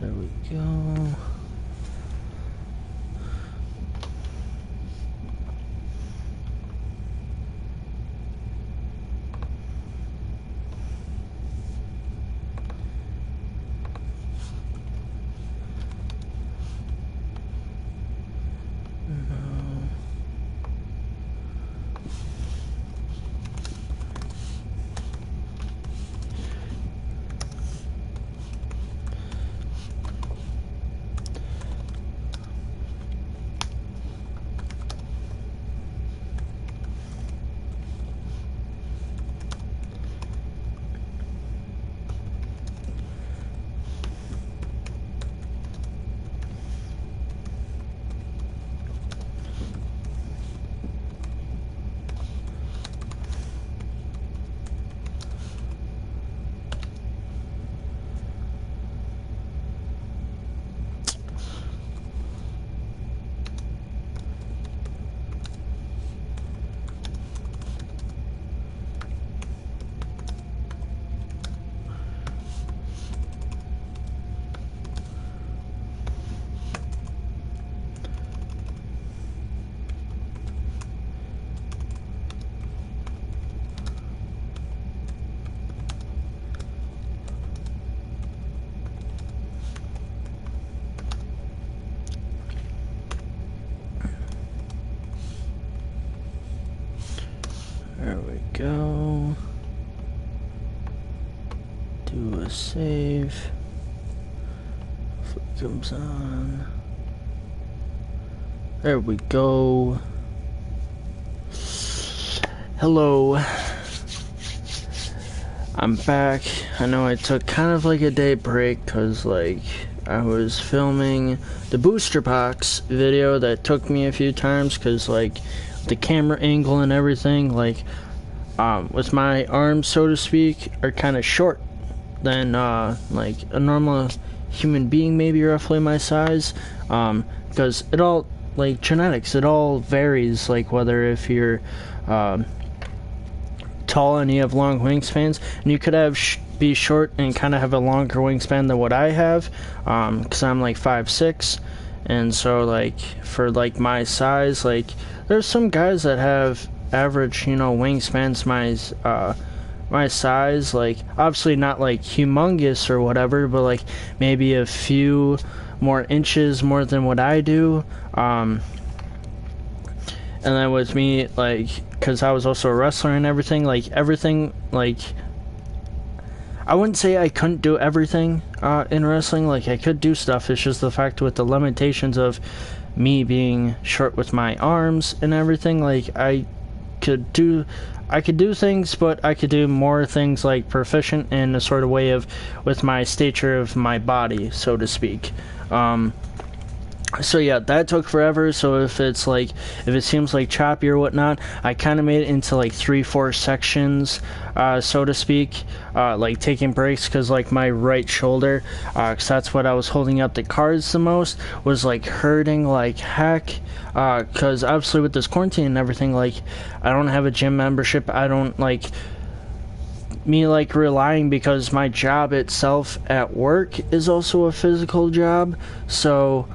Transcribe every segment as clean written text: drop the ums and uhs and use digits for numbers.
There we go. There we go. Do a save. Flip comes on. There we go. Hello. I'm back. I know I took kind of like a day break because like I was filming the booster box video that took me a few times because like the camera angle and everything, like with my arms, so to speak, are kind of short than like a normal human being, maybe roughly my size, because it all, like genetics, it all varies, like whether if you're tall and you have long wingspans, and you could have be short and kind of have a longer wingspan than what I have, because I'm like 5'6", and so like for like my size, like there's some guys that have average, you know, wingspans my size, like obviously not like humongous or whatever, but like maybe a few more inches more than what I do. And then with me, like, because I was also a wrestler and everything, like I wouldn't say I couldn't do everything in wrestling. Like I could do stuff. It's just the fact with the limitations of me being short with my arms and everything. Like I could do things, but I could do more things like proficient in a sort of way of with my stature of my body, so to speak. So yeah, that took forever. So if it seems like choppy or whatnot, I kind of made it into like 3-4 sections, so to speak, like taking breaks, because like my right shoulder, because that's what I was holding up the cards the most, was like hurting like heck, because obviously with this quarantine and everything, like I don't have a gym membership. I don't like me like relying, because my job itself at work is also a physical job, so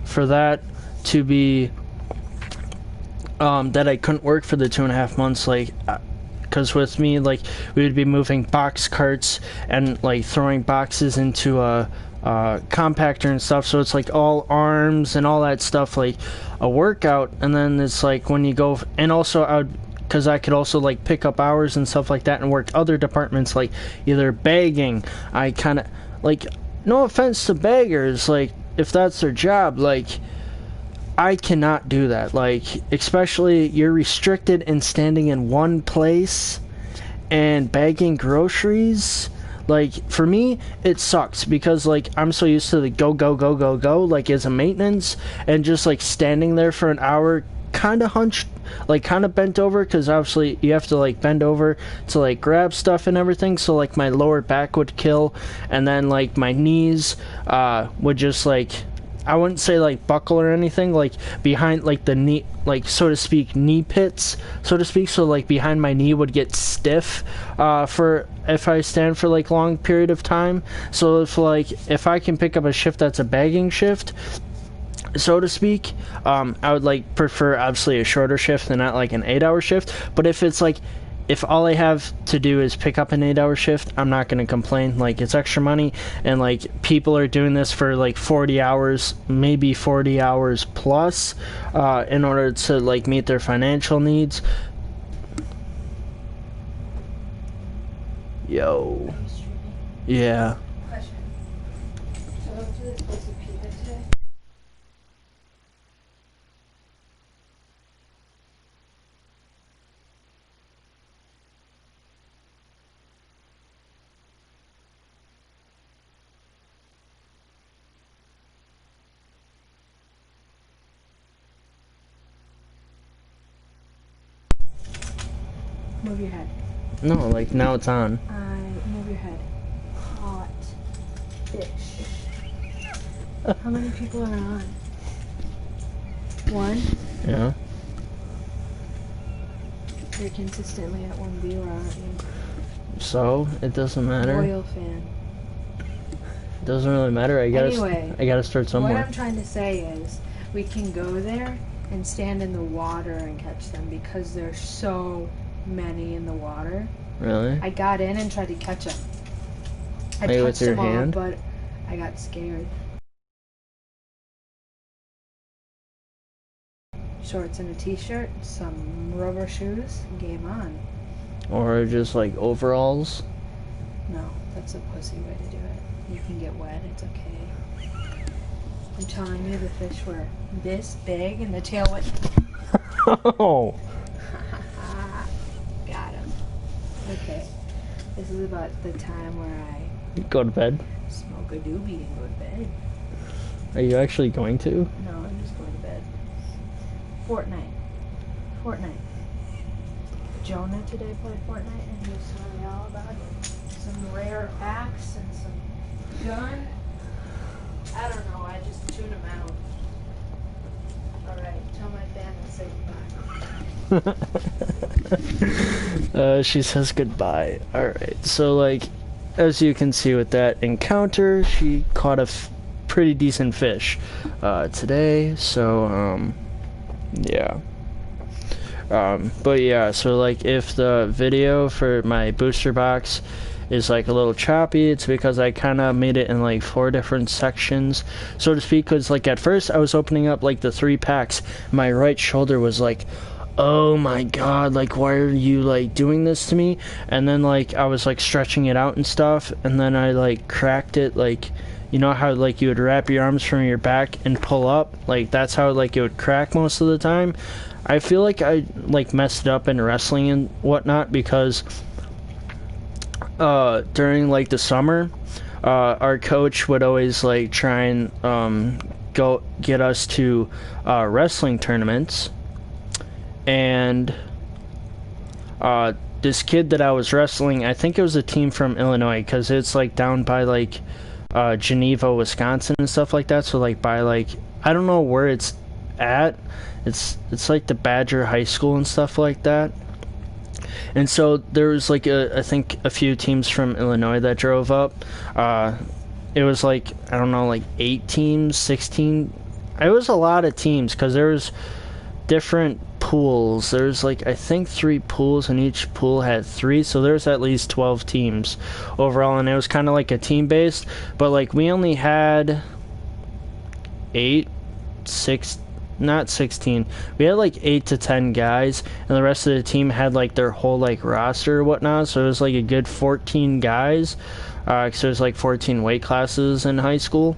for that to be that I couldn't work for the 2.5 months, like because with me, like we would be moving box carts and like throwing boxes into a compactor and stuff, so it's like all arms and all that stuff, like a workout. And then it's like when you go, and also I would, because I could also like pick up hours and stuff like that and work other departments, like either bagging. I kind of like, no offense to baggers, like if that's their job, like I cannot do that. Like especially you're restricted in standing in one place and bagging groceries. Like for me it sucks, because like I'm so used to the go like as a maintenance, and just like standing there for an hour kind of hunched, like kind of bent over, because obviously you have to like bend over to like grab stuff and everything, so like my lower back would kill, and then like my knees would just like I wouldn't say like buckle or anything, like behind like the knee, like so to speak, knee pits, so to speak. So like behind my knee would get stiff for if I stand for like long period of time. So if I can pick up a shift that's a bagging shift, so to speak, I would like prefer obviously a shorter shift and not like an 8-hour shift. But if it's like, if all I have to do is pick up an 8-hour shift, I'm not going to complain. Like, it's extra money, and like people are doing this for like 40 hours, maybe 40 hours plus, in order to like meet their financial needs. Yo. Yeah. Question. So I went to this place of pizza today. Move your head. No, like now it's on. Move your head. Hot fish. How many people are on? One? Yeah. You're consistently at one viewer, aren't you? So it doesn't matter. Loyal fan. It doesn't really matter. I gotta start somewhere. What I'm trying to say is, we can go there and stand in the water and catch them because there's so many in the water. Really? I got in and tried to catch them. I Maybe with touched your them all, hand? but I got scared. Shorts and a t-shirt, some rubber shoes, game on. Or just like overalls? No, that's a pussy way to do it. You can get wet, it's okay. I'm telling you, the fish were this big and the tail went... Oh! Got him. Okay. This is about the time where I Go to bed. smoke a doobie and go to bed. Are you actually going to? No, I'm just going to bed. Fortnite. Jonah today played Fortnite and he was telling me all about it. Some rare axe and some gun. I don't know, I just tune him out. Alright, tell my family say goodbye. She says goodbye. Alright, so like, as you can see with that encounter, she caught a pretty decent fish today, so yeah. But yeah, so like if the video for my booster box is like a little choppy, it's because I kind of made it in like 4 different sections, so to speak, because like at first I was opening up like the 3 packs, my right shoulder was like, oh my god, like why are you like doing this to me? And then like I was like stretching it out and stuff, and then I like cracked it, like, you know how like you would wrap your arms from your back and pull up, like that's how like it would crack most of the time. I feel like I like messed it up in wrestling and whatnot because during like the summer, our coach would always like try and go get us to wrestling tournaments. And this kid that I was wrestling, I think it was a team from Illinois, because it's like down by like Geneva, Wisconsin and stuff like that. So like by like, I don't know where it's at. It's like the Badger High School and stuff like that. And so there was like I think a few teams from Illinois that drove up. It was like, I don't know, like 8 teams, 16. It was a lot of teams because there was different pools. There's like, I think 3 pools, and each pool had 3, so there's at least 12 teams overall, and it was kind of like a team based, but like we only had 16, we had like 8 to 10 guys, and the rest of the team had like their whole like roster or whatnot, so it was like a good 14 guys, because there's like 14 weight classes in high school.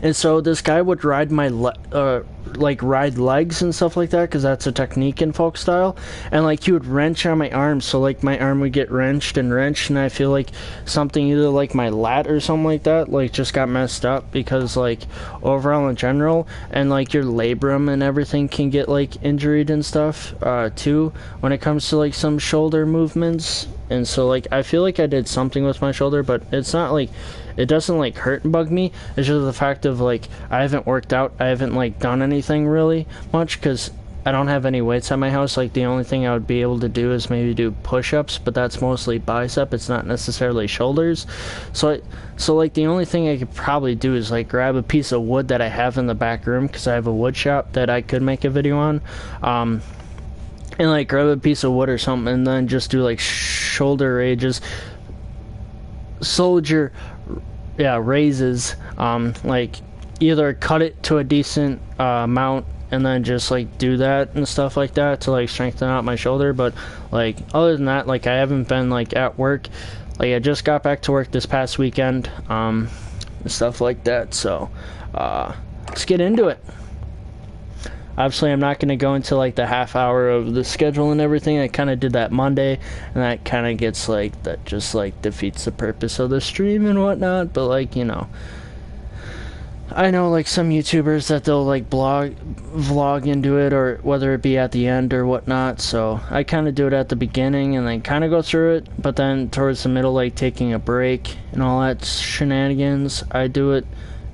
And so this guy would ride my like ride legs and stuff like that, because that's a technique in folk style, and like he would wrench on my arm, so like my arm would get wrenched, and I feel like something, either like my lat or something like that, like just got messed up, because like overall in general, and like your labrum and everything can get like injured and stuff too when it comes to like some shoulder movements. And so like I feel like I did something with my shoulder, but it's not like, it doesn't like hurt and bug me. It's just the fact of like I haven't worked out, I haven't like done anything really much, because I don't have any weights at my house. Like the only thing I would be able to do is maybe do push-ups, but that's mostly bicep, it's not necessarily shoulders. So like the only thing I could probably do is like grab a piece of wood that I have in the back room, because I have a wood shop that I could make a video on, and like grab a piece of wood or something, and then just do like shoulder raises, raises, like either cut it to a decent amount and then just like do that and stuff like that to like strengthen out my shoulder. But like other than that, like I haven't been like at work. Like I just got back to work this past weekend, and stuff like that. So let's get into it. Obviously, I'm not going to go into like the half hour of the schedule and everything. I kind of did that Monday, and that kind of gets like, that just like defeats the purpose of the stream and whatnot. But like, you know, I know like some YouTubers that they'll like vlog into it, or whether it be at the end or whatnot. So I kind of do it at the beginning and then kind of go through it, but then towards the middle, like taking a break and all that shenanigans, I do it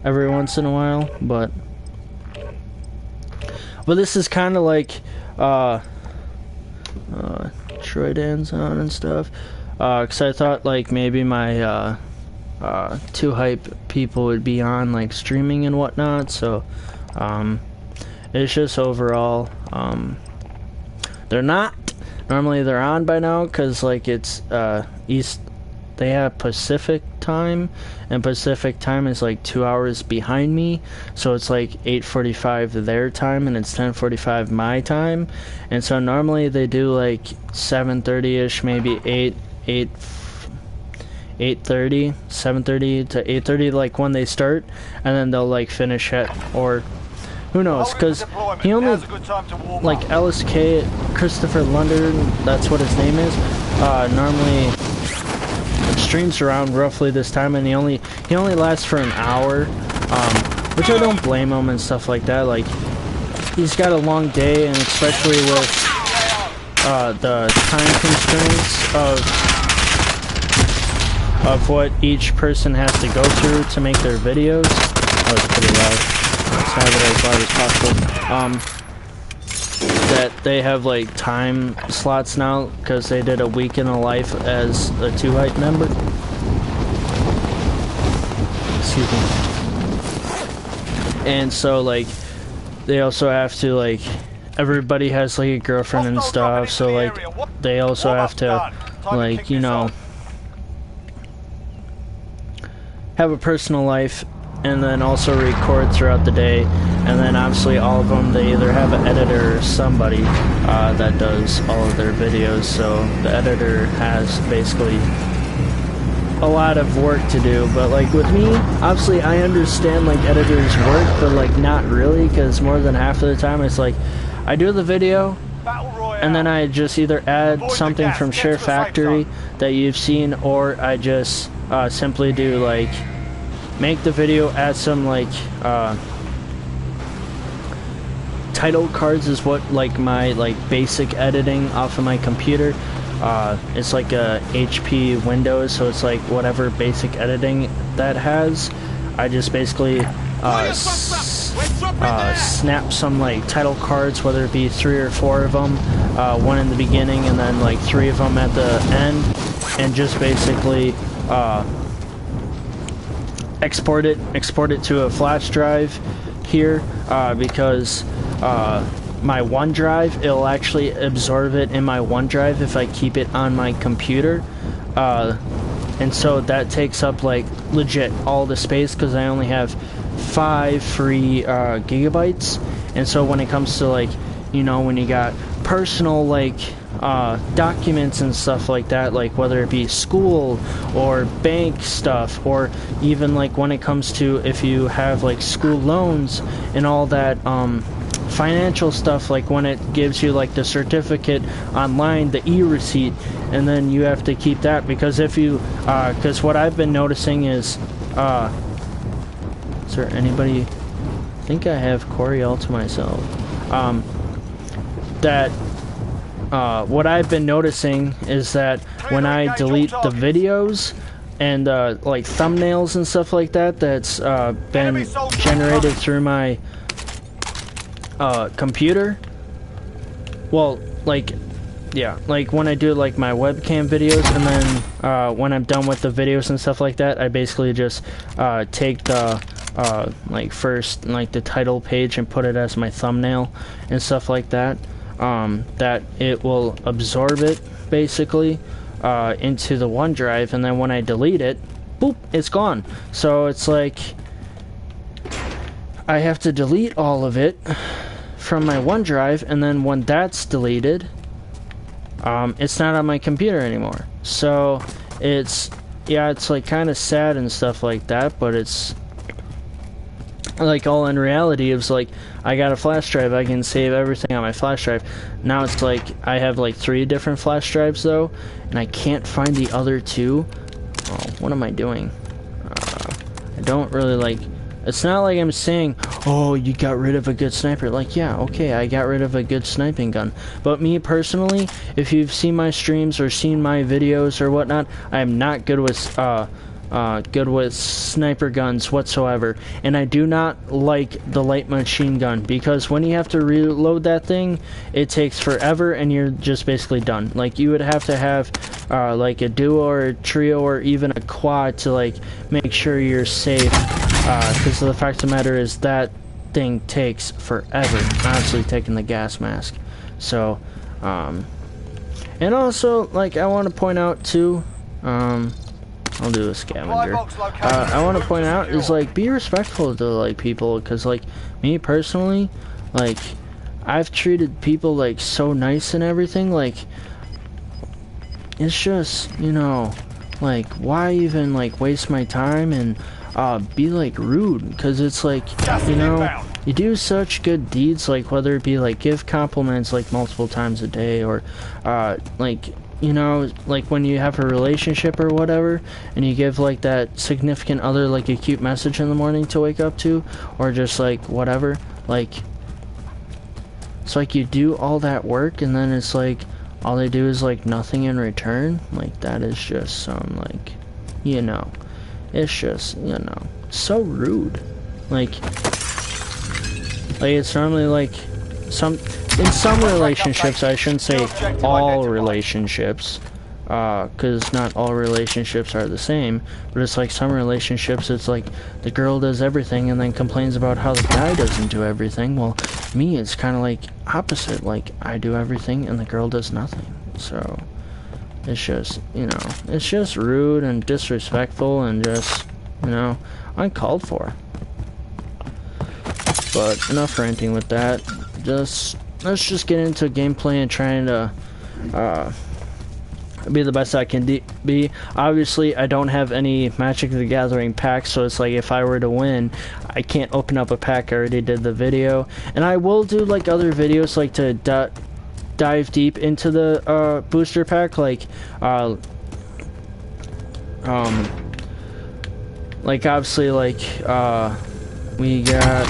every once in a while. But this is kind of like Troy Dan's on and stuff, because I thought like maybe my two hype people would be on like streaming and whatnot. So it's just overall they're not. Normally they're on by now, because like it's east, they have Pacific time, and Pacific time is like 2 hours behind me, so it's like 8:45 their time and it's 10:45 my time. And so normally they do like 7:30ish, maybe 8:30, 7:30 to 8:30, like when they start, and then they'll like finish at, or who knows, because he only, like LSK, Christopher London, that's what his name is, normally streams around roughly this time, and he only lasts for an hour, which I don't blame him and stuff like that. Like he's got a long day, and especially with the time constraints of what each person has to go through to make their videos. That was pretty loud. Let's have it as loud as possible. That they have like time slots now, because they did a week in the life as a 2-hype member. Excuse me. And so like they also have to, like, everybody has like a girlfriend and stuff, so like they also have to, like, you know, have a personal life, and then also record throughout the day. And then obviously all of them, they either have an editor or somebody that does all of their videos, so the editor has basically a lot of work to do. But like with me, obviously I understand like editors work, but like not really, because more than half of the time it's like I do the video and then I just either add something from Share Factory that you've seen, or I just simply do like make the video, add some like title cards is what like my like basic editing off of my computer. It's like a HP Windows, so it's like whatever basic editing that has. I just basically snap some like title cards, whether it be 3 or 4 of them, one in the beginning and then like 3 of them at the end, and just basically export it to a flash drive here, because my OneDrive, it'll actually absorb it in my OneDrive if I keep it on my computer, and so that takes up like legit all the space, because I only have 5 free gigabytes. And so when it comes to like, you know, when you got personal like documents and stuff like that, like whether it be school or bank stuff, or even like when it comes to if you have like school loans and all that financial stuff, like when it gives you like the certificate online, the e-receipt, and then you have to keep that, because if you because what I've been noticing is there anybody? I think I have Corey all to myself. That what I've been noticing is that when I delete the videos and like thumbnails and stuff like that, that's been generated through my computer. Well, like, yeah, like when I do like my webcam videos, and then when I'm done with the videos and stuff like that, I basically just take the like first, like the title page, and put it as my thumbnail and stuff like that. That it will absorb it basically into the OneDrive, and then when I delete it, boop, it's gone. So it's like I have to delete all of it from my OneDrive, and then when that's deleted, it's not on my computer anymore. So it's, yeah, it's like kind of sad and stuff like that, but it's like, all in reality, it was like I got a flash drive, I can save everything on my flash drive. Now it's like I have like 3 different flash drives though, and I can't find the other 2. Oh, what am I doing? I don't really like, it's not like I'm saying, oh, you got rid of a good sniper. Like, yeah, okay, I got rid of a good sniping gun. But me personally, if you've seen my streams or seen my videos or whatnot, I am not good with sniper guns whatsoever. And I do not like the light machine gun, because when you have to reload that thing, it takes forever and you're just basically done. Like, you would have to have like a duo or a trio or even a quad to like make sure you're safe, because the fact of the matter is that thing takes forever, honestly, taking the gas mask. So and also, like, I want to point out too, I'll do a scavenger. I want to point out is, like, be respectful to, like, people, because, like, me personally, like, I've treated people, like, so nice and everything. Like, it's just, you know, like, why even, like, waste my time and be, like, rude? Because it's like, you know, you do such good deeds, like, whether it be, like, give compliments, like, multiple times a day, or like, you know, like when you have a relationship or whatever, and you give like that significant other like a cute message in the morning to wake up to, or just like whatever, like, it's like you do all that work and then it's like all they do is like nothing in return. Like, that is just some, like, you know, it's just, you know, so rude. Like it's normally like in some relationships, I shouldn't say all relationships, because not all relationships are the same, but it's like some relationships, it's like the girl does everything and then complains about how the guy doesn't do everything. Well, me, it's kind of like opposite, like I do everything and the girl does nothing. So it's just, you know, it's just rude and disrespectful and just, you know, uncalled for. But enough ranting with that. Let's just get into gameplay and trying to be the best I can be. Obviously, I don't have any Magic the Gathering packs, so it's like if I were to win, I can't open up a pack. I already did the video, and I will do like other videos, like to dive deep into the booster pack, like obviously, like we got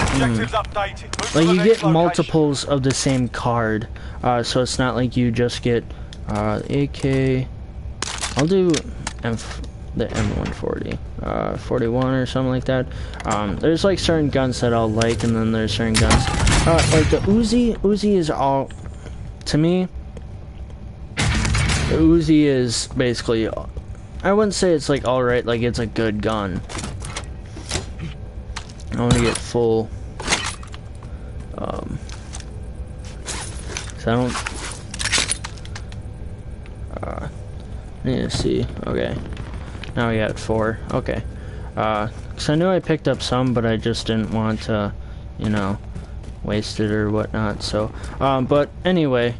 like you get multiples of the same card, so it's not like you just get AK. I'll do the M140, 41 or something like that. There's like certain guns that I'll like, and then there's certain guns like the Uzi is all, to me, the Uzi is basically, I wouldn't say it's like alright, like it's a good gun. I want to get full, so I don't, I need to see, okay, now we got 4, okay, because I knew I picked up some, but I just didn't want to, you know, waste it or whatnot, so, but anyway,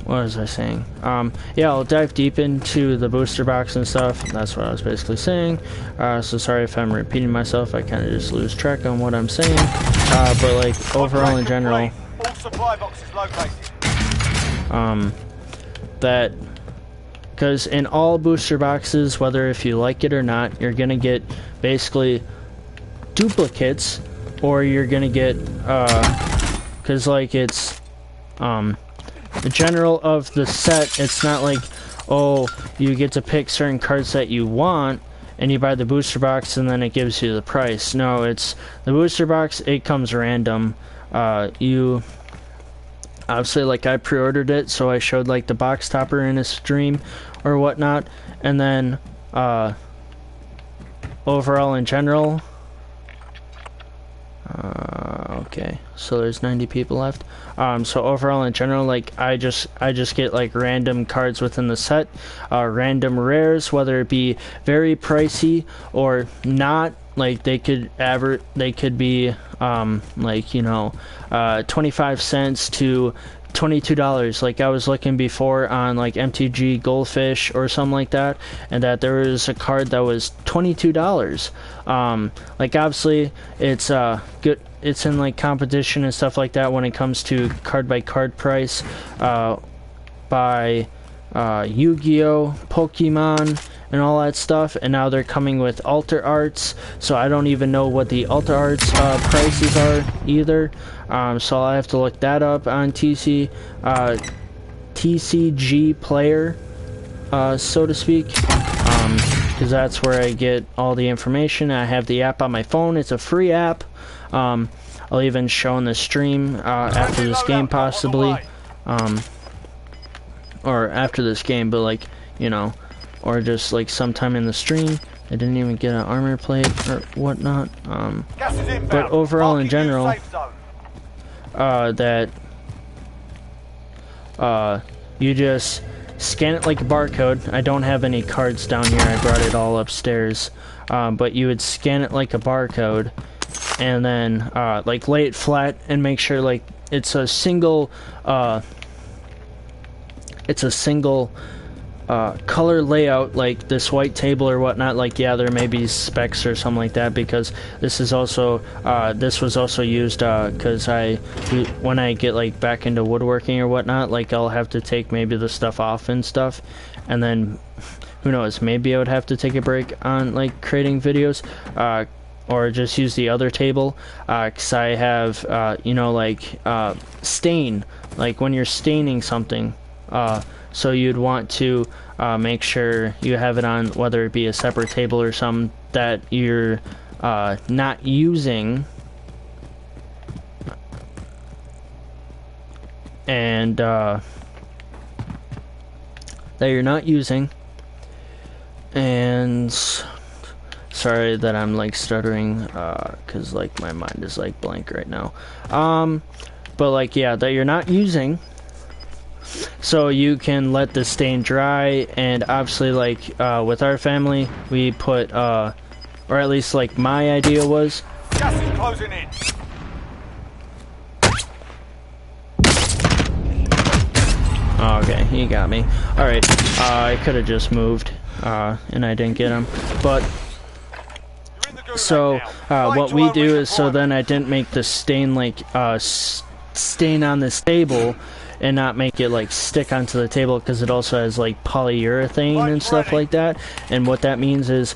what was I saying? Yeah, I'll dive deep into the booster box and stuff. That's what I was basically saying. So sorry if I'm repeating myself. I kind of just lose track on what I'm saying. But like overall in general, All supply boxes located. that because in all booster boxes, whether if you like it or not, you're gonna get basically duplicates, or you're gonna get because like it's the general of the set. It's not like, oh, you get to pick certain cards that you want and you buy the booster box and then it gives you the price. No, it's the booster box, it comes random. You obviously, like, I pre-ordered it, so I showed like the box topper in a stream or whatnot, and then overall in general, okay, so there's 90 people left. So overall in general, like I just get like random cards within the set, random rares, whether it be very pricey or not. Like they could be like, you know, 25 cents to $22. Like I was looking before on like MTG Goldfish or something like that, and that there was a card that was $22. Like obviously it's good, it's in like competition and stuff like that when it comes to card by card price by Yu-Gi-Oh, Pokemon, and all that stuff, and now they're coming with alter arts, so I don't even know what the alter arts prices are either. So I have to look that up on TCG Player, so to speak, because that's where I get all the information. I have the app on my phone. It's a free app. I'll even show in the stream after this game, possibly, or after this game, but like, you know, or just like sometime in the stream. I didn't even get an armor plate or whatnot. But overall in general, that you just scan it like a barcode. I don't have any cards down here, I brought it all upstairs. But you would scan it like a barcode, and then like lay it flat and make sure like it's a single color layout, like this white table or whatnot. Like, yeah, there may be specs or something like that, because this is also this was also used because when I get like back into woodworking or whatnot, like I'll have to take maybe the stuff off and stuff, and then who knows, maybe I would have to take a break on like creating videos, or just use the other table, because I have you know, like stain, like when you're staining something, so you'd want to make sure you have it on, whether it be a separate table or something that you're not using, and that you're not using. And sorry that I'm like stuttering, cause like my mind is like blank right now. But like, yeah, that you're not using, so you can let the stain dry. And obviously, like with our family, we put or at least like my idea was, gas is closing in. oh, okay, he got me. Alright, I could have just moved and I didn't get him, but so what we do is, so then I didn't make the stain like stain on this table and not make it like stick onto the table, because it also has like polyurethane and stuff like that. And what that means is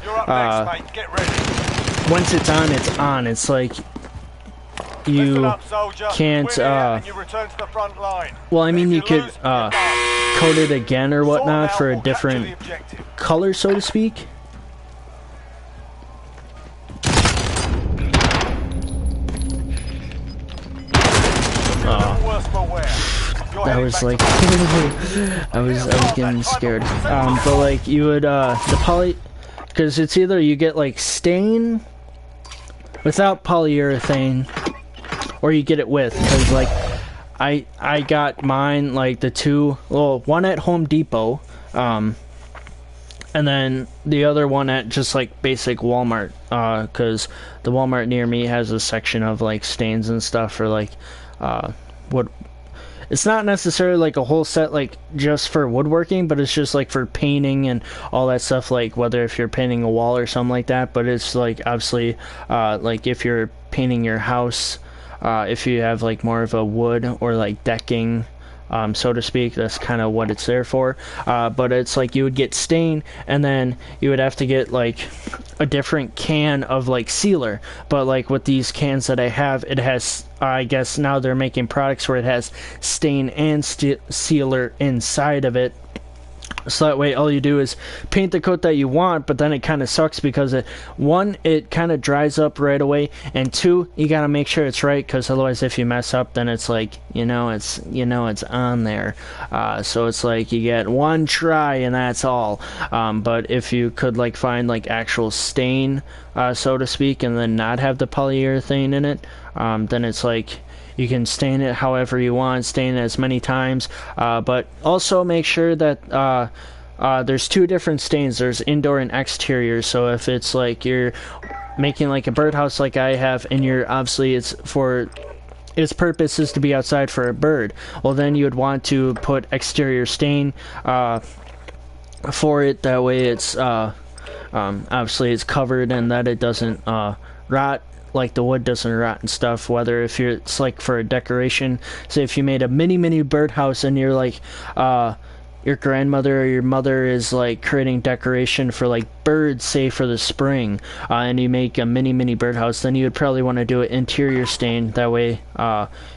once it's on, it's like you can't well, I mean, you could coat it again or whatnot for a different color, so to speak. That was like I was getting scared. But like you would the poly, because it's either you get like stain without polyurethane, or you get it with, because like I got mine, like the two, well, one at Home Depot, and then the other one at just like basic Walmart, because the Walmart near me has a section of like stains and stuff for like what it's not necessarily like a whole set like just for woodworking, but it's just like for painting and all that stuff, like whether if you're painting a wall or something like that. But it's like obviously like if you're painting your house, if you have like more of a wood or like decking, so to speak, that's kind of what it's there for. But it's like you would get stain, and then you would have to get like a different can of like sealer. But like with these cans that I have, it has, I guess now they're making products where it has stain and sealer inside of it. So that way all you do is paint the coat that you want, but then it kind of sucks because it kind of dries up right away, and two, you got to make sure it's right, because otherwise if you mess up, then it's like, it's on there. So it's like you get one try and that's all. But if you could like find like actual stain, so to speak, and then not have the polyurethane in it, then it's like you can stain it however you want, stain it as many times, but also make sure that there's two different stains. There's indoor and exterior. So if it's like you're making like a birdhouse like I have, and you're obviously its purpose is to be outside for a bird, well then you would want to put exterior stain for it. That way it's obviously it's covered and that it doesn't rot, like the wood doesn't rot and stuff. Whether if it's like for a decoration, say if you made a mini birdhouse and you're like your grandmother or your mother is like creating decoration for like birds, say for the spring, and you make a mini birdhouse, then you would probably want to do an interior stain. That way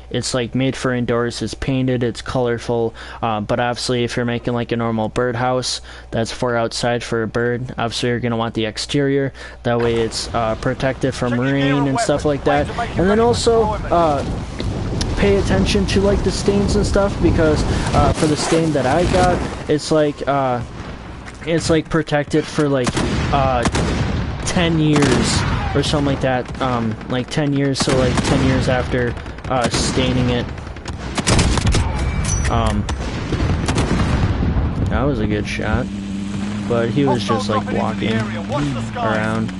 it's like made for indoors, it's painted, it's colorful, but obviously if you're making like a normal birdhouse that's for outside for a bird, obviously you're going to want the exterior. That way it's protected from rain and stuff like that. And then also pay attention to like the stains and stuff, because for the stain that I got, it's like protected for like 10 years or something like that, like 10 years, so like 10 years after staining it. That was a good shot, but he was just like walking around,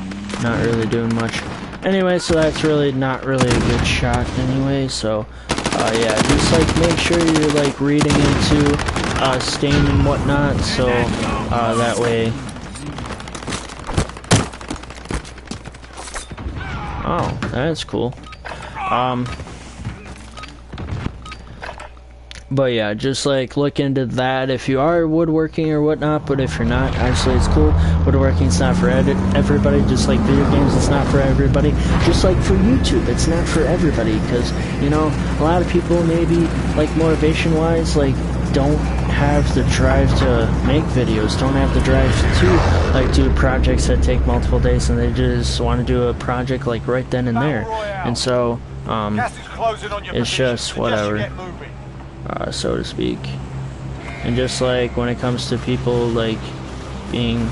not really doing much. Anyway, so that's really not really a good shot anyway, so yeah, just like make sure you're like reading into stain and whatnot, so that way. Oh, that's cool. But yeah, just like look into that if you are woodworking or whatnot. But if you're not, actually it's cool. Woodworking's not for everybody, just like video games, it's not for everybody. Just like for YouTube, it's not for everybody, because you know, a lot of people maybe like motivation wise like don't have the drive to make videos, don't have the drive to like do projects that take multiple days, and they just want to do a project like right then and there. And so it's just whatever, so to speak. And just like when it comes to people like being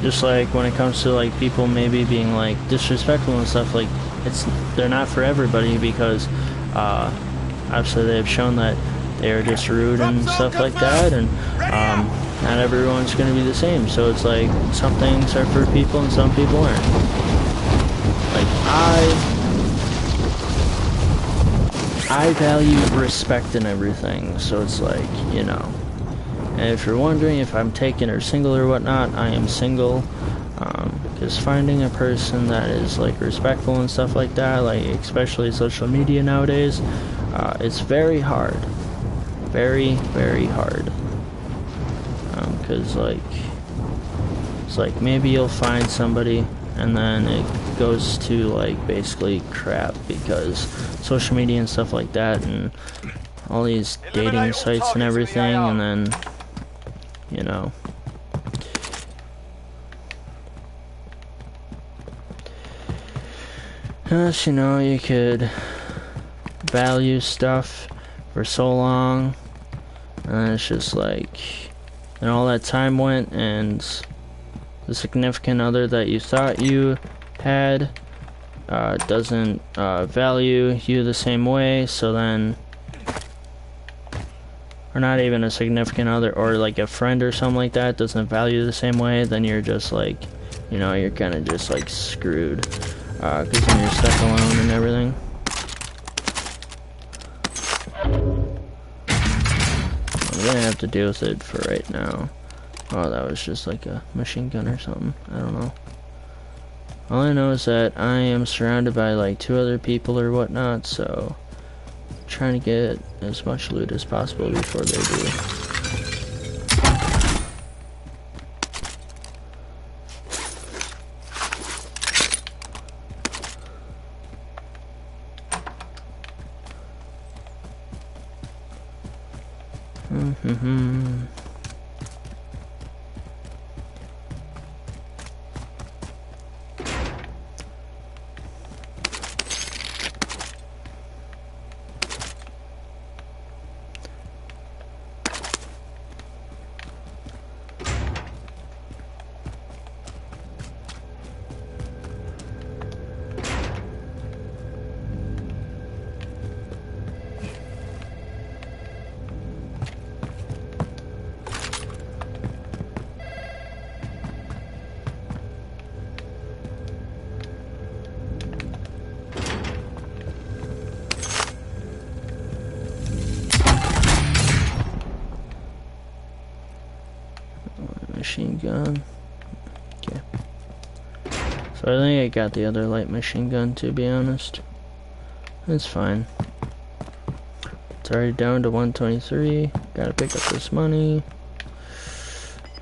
just like when it comes to like people maybe being like disrespectful and stuff, like they're not for everybody, because obviously they've shown that they are just rude and stuff like that, and not everyone's going to be the same. So it's like some things are for people and some people aren't. Like I value respect and everything, so it's like, you know. And if you're wondering if I'm taken or single or whatnot, I am single, because finding a person that is like respectful and stuff like that, like especially social media nowadays, it's very hard, very hard, because like it's like maybe you'll find somebody and then it goes to like basically crap, because social media and stuff like that and all these dating sites and everything, and then you know, you know, you could value stuff for so long, and it's just like, and all that time went, and the significant other that you thought you had doesn't value you the same way, so then, or not even a significant other, or like a friend or something like that doesn't value the same way, then you're just like you know, you're kind of just like screwed, because then you're stuck alone and everything. I'm gonna have to deal with it for right now. Oh, that was just like a machine gun or something. I don't know. All I know is that I am surrounded by like 2 other people or whatnot, so I'm trying to get as much loot as possible before they do. Machine gun. Okay. So I think I got the other light machine gun, to be honest. It's fine. It's already down to 123. Gotta pick up this money.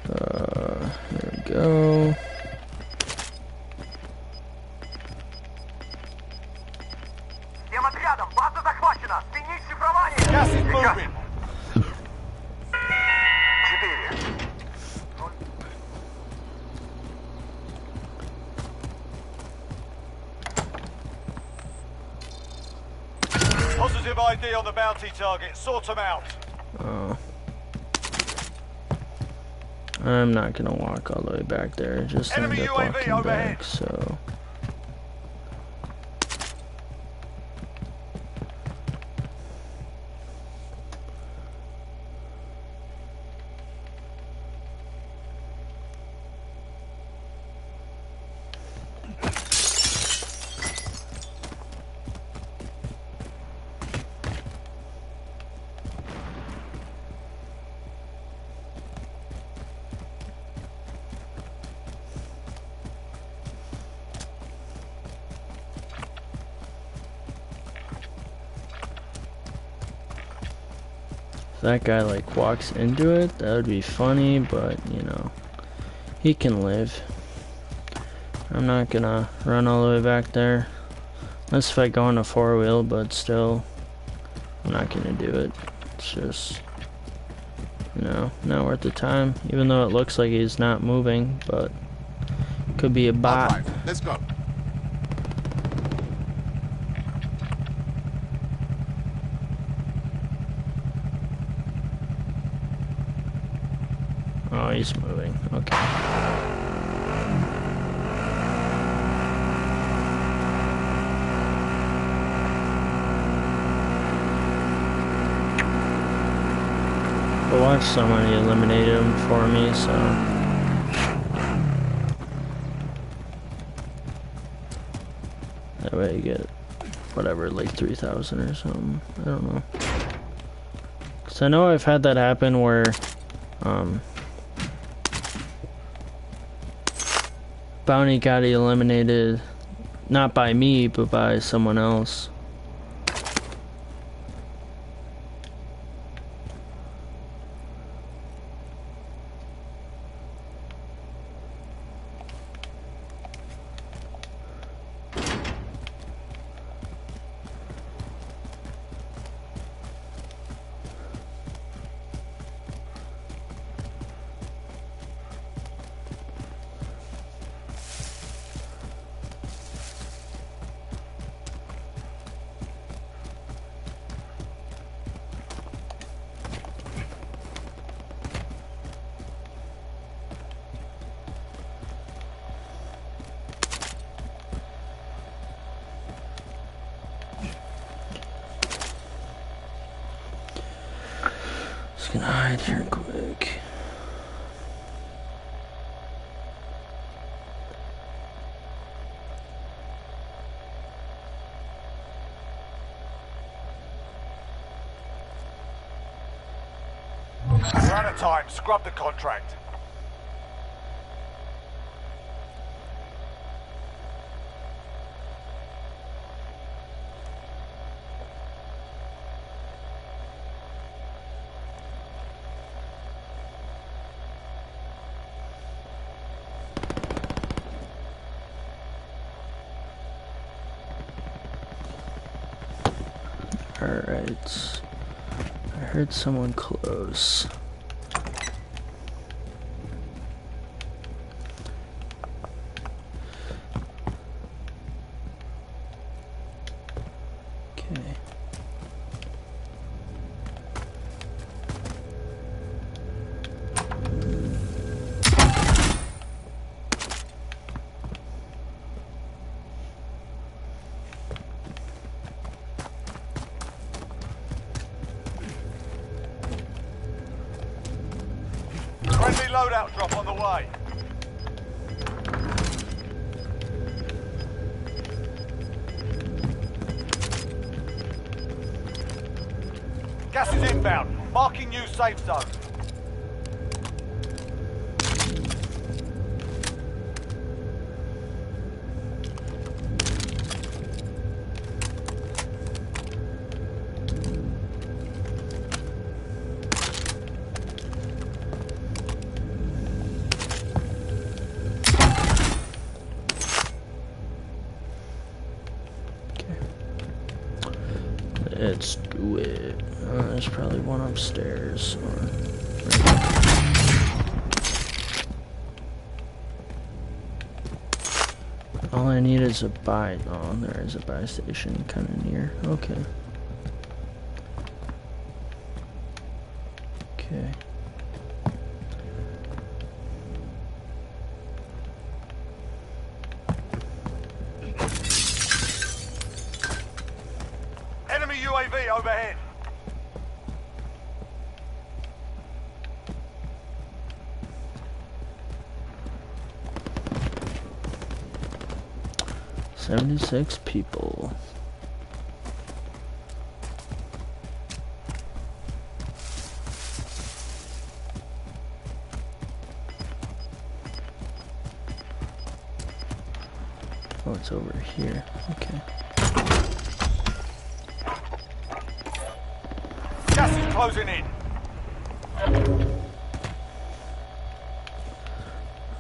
There we go. Gas is moving. Positive ID on the bounty target. Sort them out. Oh. I'm not gonna walk all the way back there. Just end Enemy up UAV walking overhead. back, so. If that guy like walks into it, that would be funny, but you know, he can live. I'm not gonna run all the way back there. Unless if I go on a 4-wheel, but still, I'm not gonna do it. It's just, you know, not worth the time. Even though it looks like he's not moving, but could be a bot. Alright, let's go. Oh, he's moving. Okay. But watch, somebody eliminated him for me, so. That way you get whatever, like 3,000 or something. I don't know. Cause I know I've had that happen where, bounty got eliminated, not by me, but by someone else. Just gonna hide here quick. We're out of time. Scrub the contract. Alright. I heard someone close. Okay. Friendly loadout drop on the way. Gas is inbound. Marking new safe zone. Let's do it. There's probably one upstairs. All I need is a buy. Oh, there is a buy station kind of near. Okay. Okay. Enemy UAV overhead. "76 people." Oh, it's over here. Okay. Gas is closing in.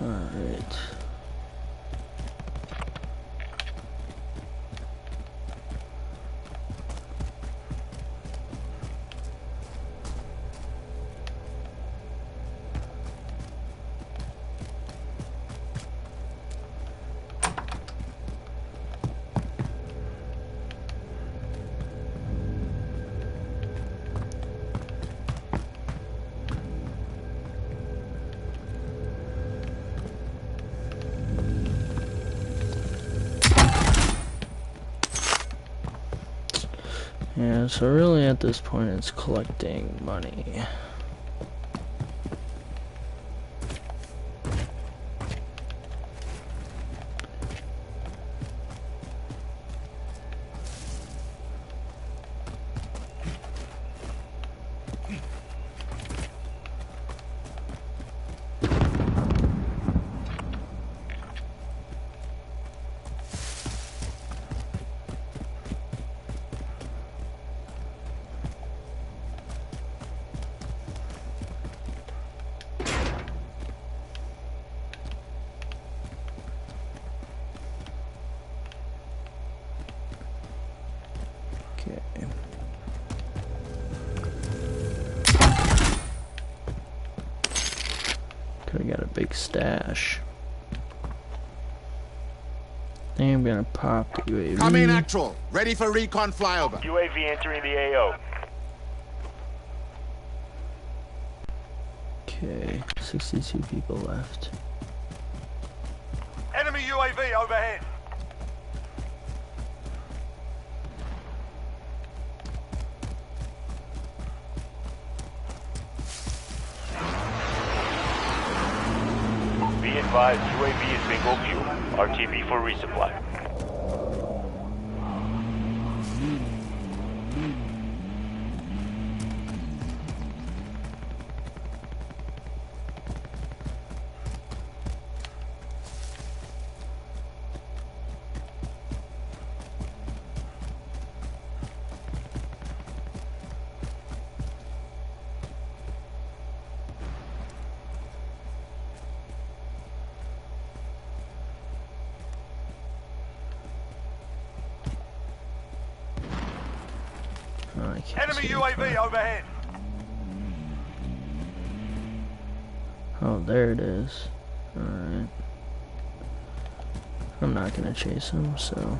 Alright. Yeah, so really at this point it's collecting money. Okay. Could've got a big stash. I think I'm gonna pop the UAV. Come in, actual. Ready for recon flyover. UAV entering the AO. Okay, 62 people left. Enemy UAV overhead. Be advised, UAV is bingo fuel. RTB for resupply. I can't Enemy see UAV anything. overhead. Oh, there it is. Alright. I'm not gonna chase him, so...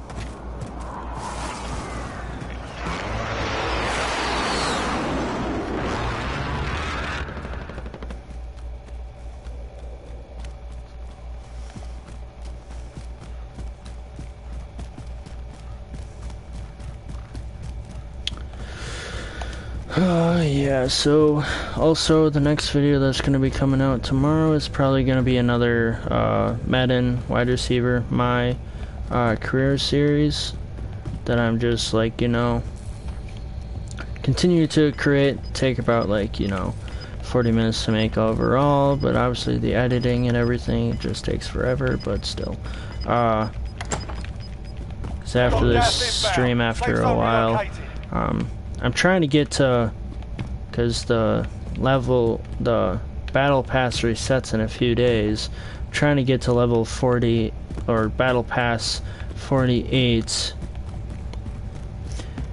Yeah, so also the next video that's going to be coming out tomorrow is probably going to be another Madden wide receiver, my career series that I'm just like, you know, continue to create, take about like, you know, 40 minutes to make overall, but obviously the editing and everything just takes forever, but still. 'Cause after this stream, after a while, I'm trying to get to, because the battle pass resets in a few days, I'm trying to get to level 40, or battle pass 48,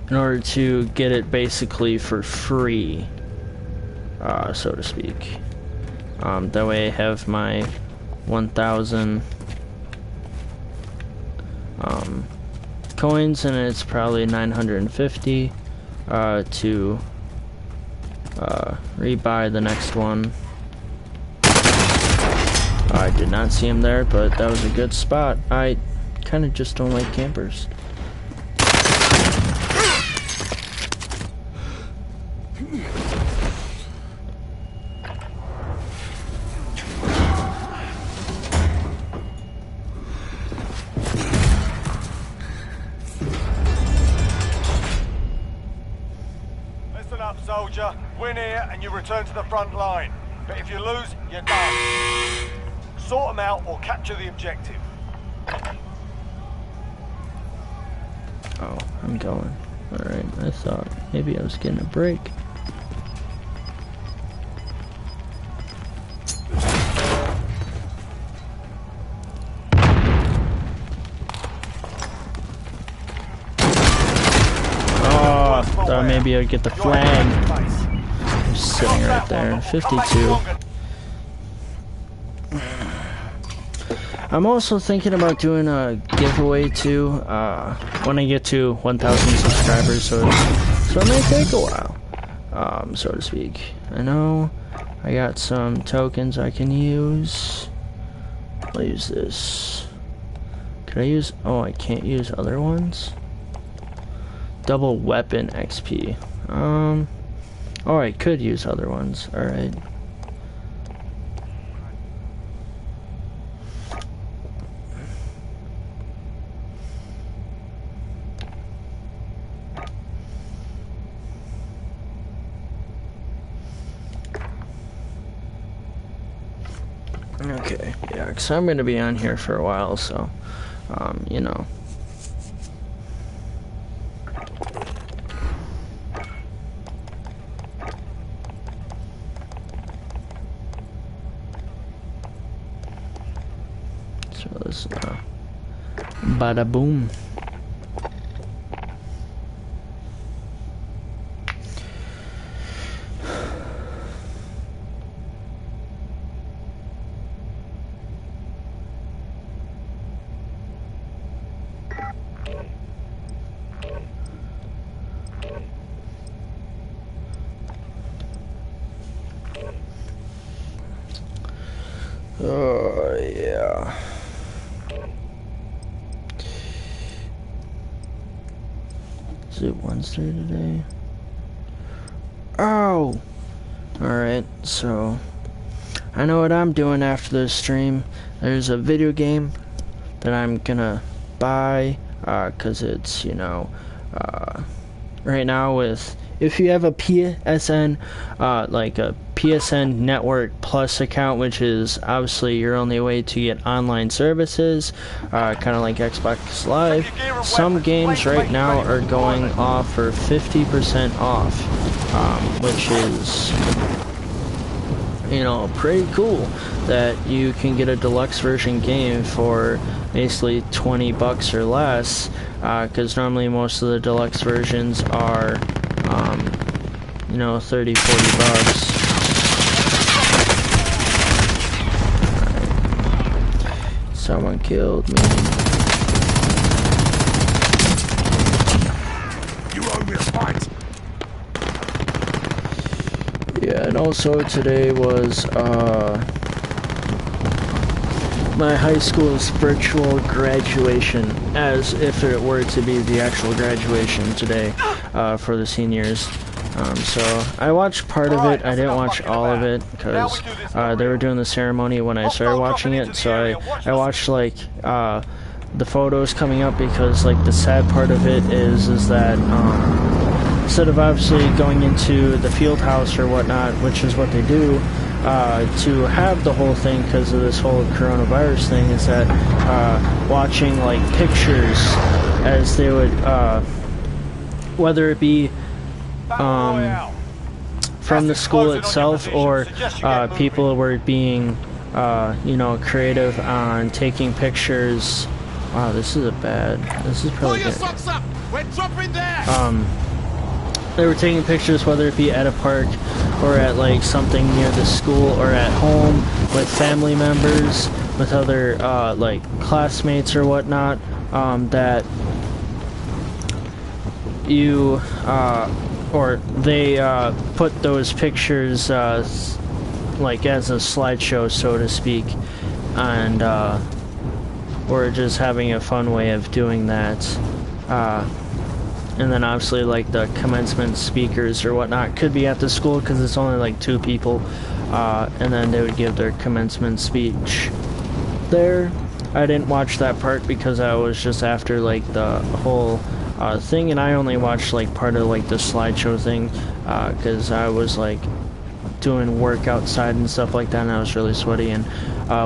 in order to get it basically for free, so to speak. That way I have my 1,000 coins, and it's probably 950 to rebuy the next one. I did not see him there, but that was a good spot. I kind of just don't like campers. Listen up, soldier. Win here and you return to the front line. But if you lose, you're done. Sort them out or capture the objective. Oh, I'm going. Alright, I thought maybe I was getting a break. Oh, thought maybe I'd get the flag. Just sitting right there. 52. I'm also thinking about doing a giveaway too, when I get to 1,000 subscribers, so it may take a while, so to speak. I know I got some tokens I can use. I'll use this. Could I use, oh, I can't use other ones? Double weapon XP. Oh, I could use other ones, alright. Okay, yeah, because I'm going to be on here for a while, so, you know. So this, bada boom. Oh, yeah. Is it Wednesday today? Oh! Alright, so I know what I'm doing after this stream. There's a video game that I'm gonna buy, cause it's, you know, right now with, if you have a PSN, like a PSN Network Plus account, which is obviously your only way to get online services, kind of like Xbox Live, some games right now are going off for 50% off, which is, you know, pretty cool that you can get a deluxe version game for basically 20 bucks or less, because normally most of the deluxe versions are you know, 30, 40 bucks. Someone killed me. You owe me a fight. Yeah, and also today was my high school's virtual graduation, as if it were to be the actual graduation today for the seniors. So I watched part of it. I didn't watch all of it because they were doing the ceremony when I started watching it. So I watched like the photos coming up, because like the sad part of it is that instead of obviously going into the field house or whatnot, which is what they do, to have the whole thing because of this whole coronavirus thing, is that watching like pictures as they would, whether it be from the school itself or people were being, you know, creative on taking pictures. Wow, this is probably good. We're dropping there. They were taking pictures, whether it be at a park or at like something near the school or at home with family members, with other like classmates or whatnot, that you or they put those pictures like as a slideshow, so to speak, and we're just having a fun way of doing that. And then obviously like the commencement speakers or whatnot could be at the school because it's only like 2 people, and then they would give their commencement speech there. I didn't watch that part because I was just after like the whole thing, and I only watched like part of like the slideshow thing because I was like doing work outside and stuff like that, and I was really sweaty, and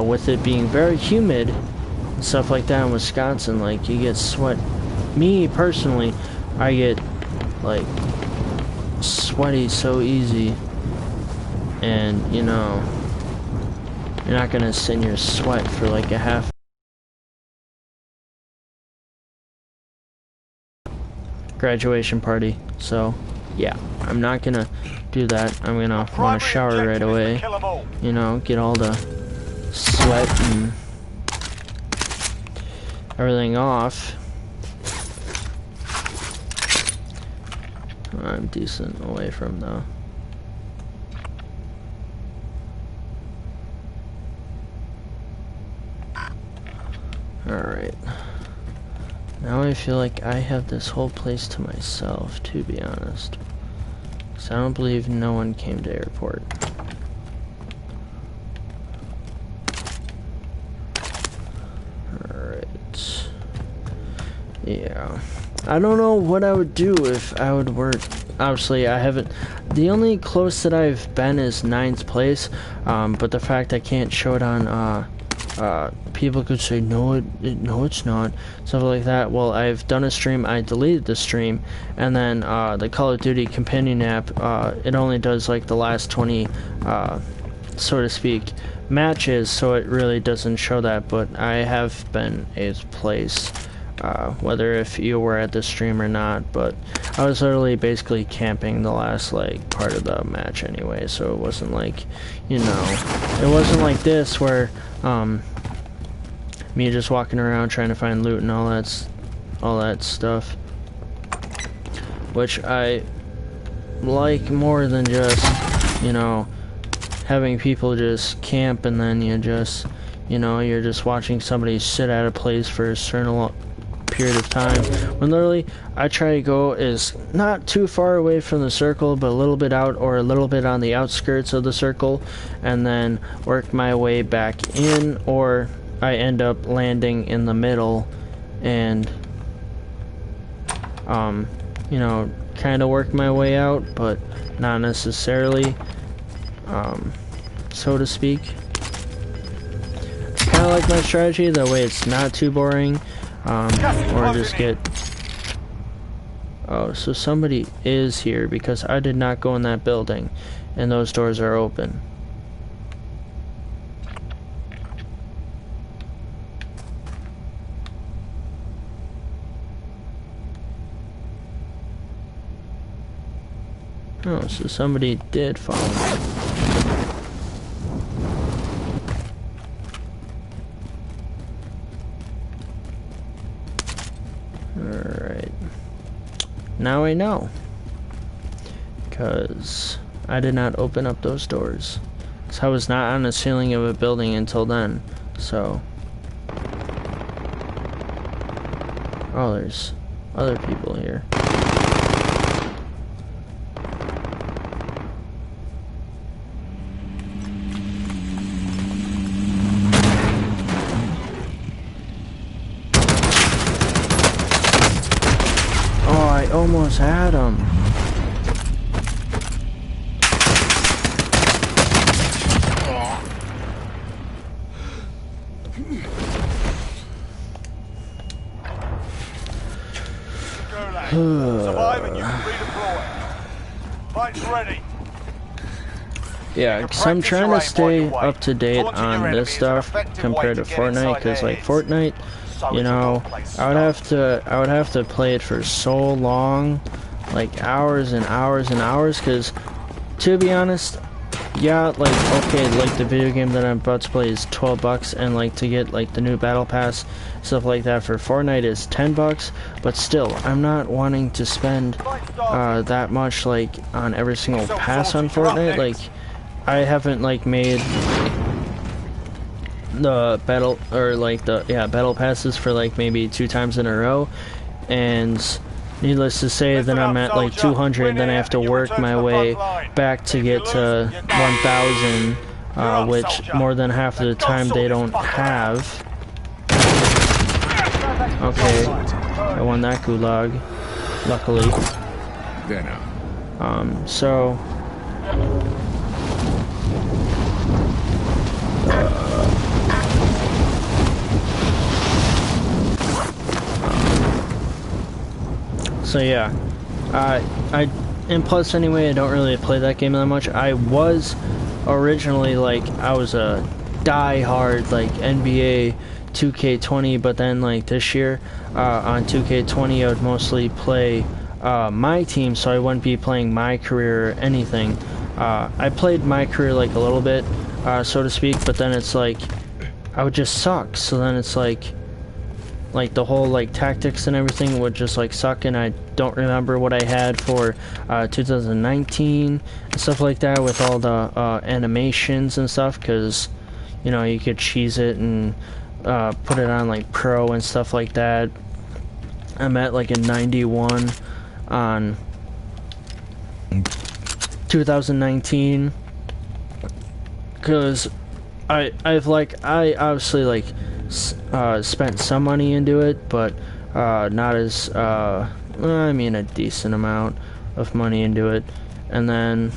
with it being very humid and stuff like that in Wisconsin, like you get sweat. Me personally, I get like sweaty so easy, and you know, you're not gonna sit in your sweat for like a half graduation party. So yeah, I'm not gonna do that. I'm gonna want to shower right away, you know, get all the sweat and everything off. I'm decent away from though. Alright. Now I feel like I have this whole place to myself, to be honest. Because I don't believe no one came to airport. Alright. Yeah. I don't know what I would do if I would work. Obviously, I haven't. The only close that I've been is 9th place. But the fact I can't show it on, people could say, no, it's not. Stuff like that. Well, I've done a stream. I deleted the stream. And then, the Call of Duty companion app, it only does like the last 20, so to speak, matches. So it really doesn't show that. But I have been 8th place. Whether if you were at the stream or not, but I was literally basically camping the last like part of the match anyway, so it wasn't like, you know, it wasn't like this where me just walking around trying to find loot and all that stuff, which I like more than just, you know, having people just camp and then you just, you know, you're just watching somebody sit at a place for a certain period of time, when literally I try to go is not too far away from the circle, but a little bit out or a little bit on the outskirts of the circle, and then work my way back in, or I end up landing in the middle and you know, kind of work my way out, but not necessarily, so to speak. Kind of like my strategy, that way it's not too boring. Or just get... Oh, so somebody is here because I did not go in that building and those doors are open. Oh, so somebody did follow me. Alright. Now I know. Because I did not open up those doors. Because I was not on the ceiling of a building until then. So. Oh, there's other people here. Oh, I almost had him. Survive and you can redeploy. Fight's ready. Yeah, because I'm trying to stay up to date on this stuff compared to Fortnite. Because like Fortnite, you know, I would have to play it for so long, like hours and hours and hours. Because to be honest, yeah, like okay, like the video game that I'm about to play is $12, and like to get like the new battle pass, stuff like that for Fortnite is $10. But still, I'm not wanting to spend that much like on every single pass on Fortnite. Like I haven't like made the battle or like the battle passes for like maybe 2 times in a row, and needless to say, then I'm at like 200, then I have to work my way back to get to 1,000, which more than half of the time they don't have. Okay, I won that gulag, luckily. So so yeah, and plus anyway, I don't really play that game that much. I was originally like, I was a die-hard like NBA 2K20, but then like this year on 2K20 I would mostly play my team, so I wouldn't be playing my career or anything. I played my career like a little bit, so to speak, but then it's like I would just suck, so then it's like the whole like tactics and everything would just like suck, and I don't remember what I had for 2019 and stuff like that with all the animations and stuff, because you know you could cheese it and put it on like pro and stuff like that. I'm at like a 91 on 2019 because I obviously like spent some money into it, but not as I mean a decent amount of money into it, and then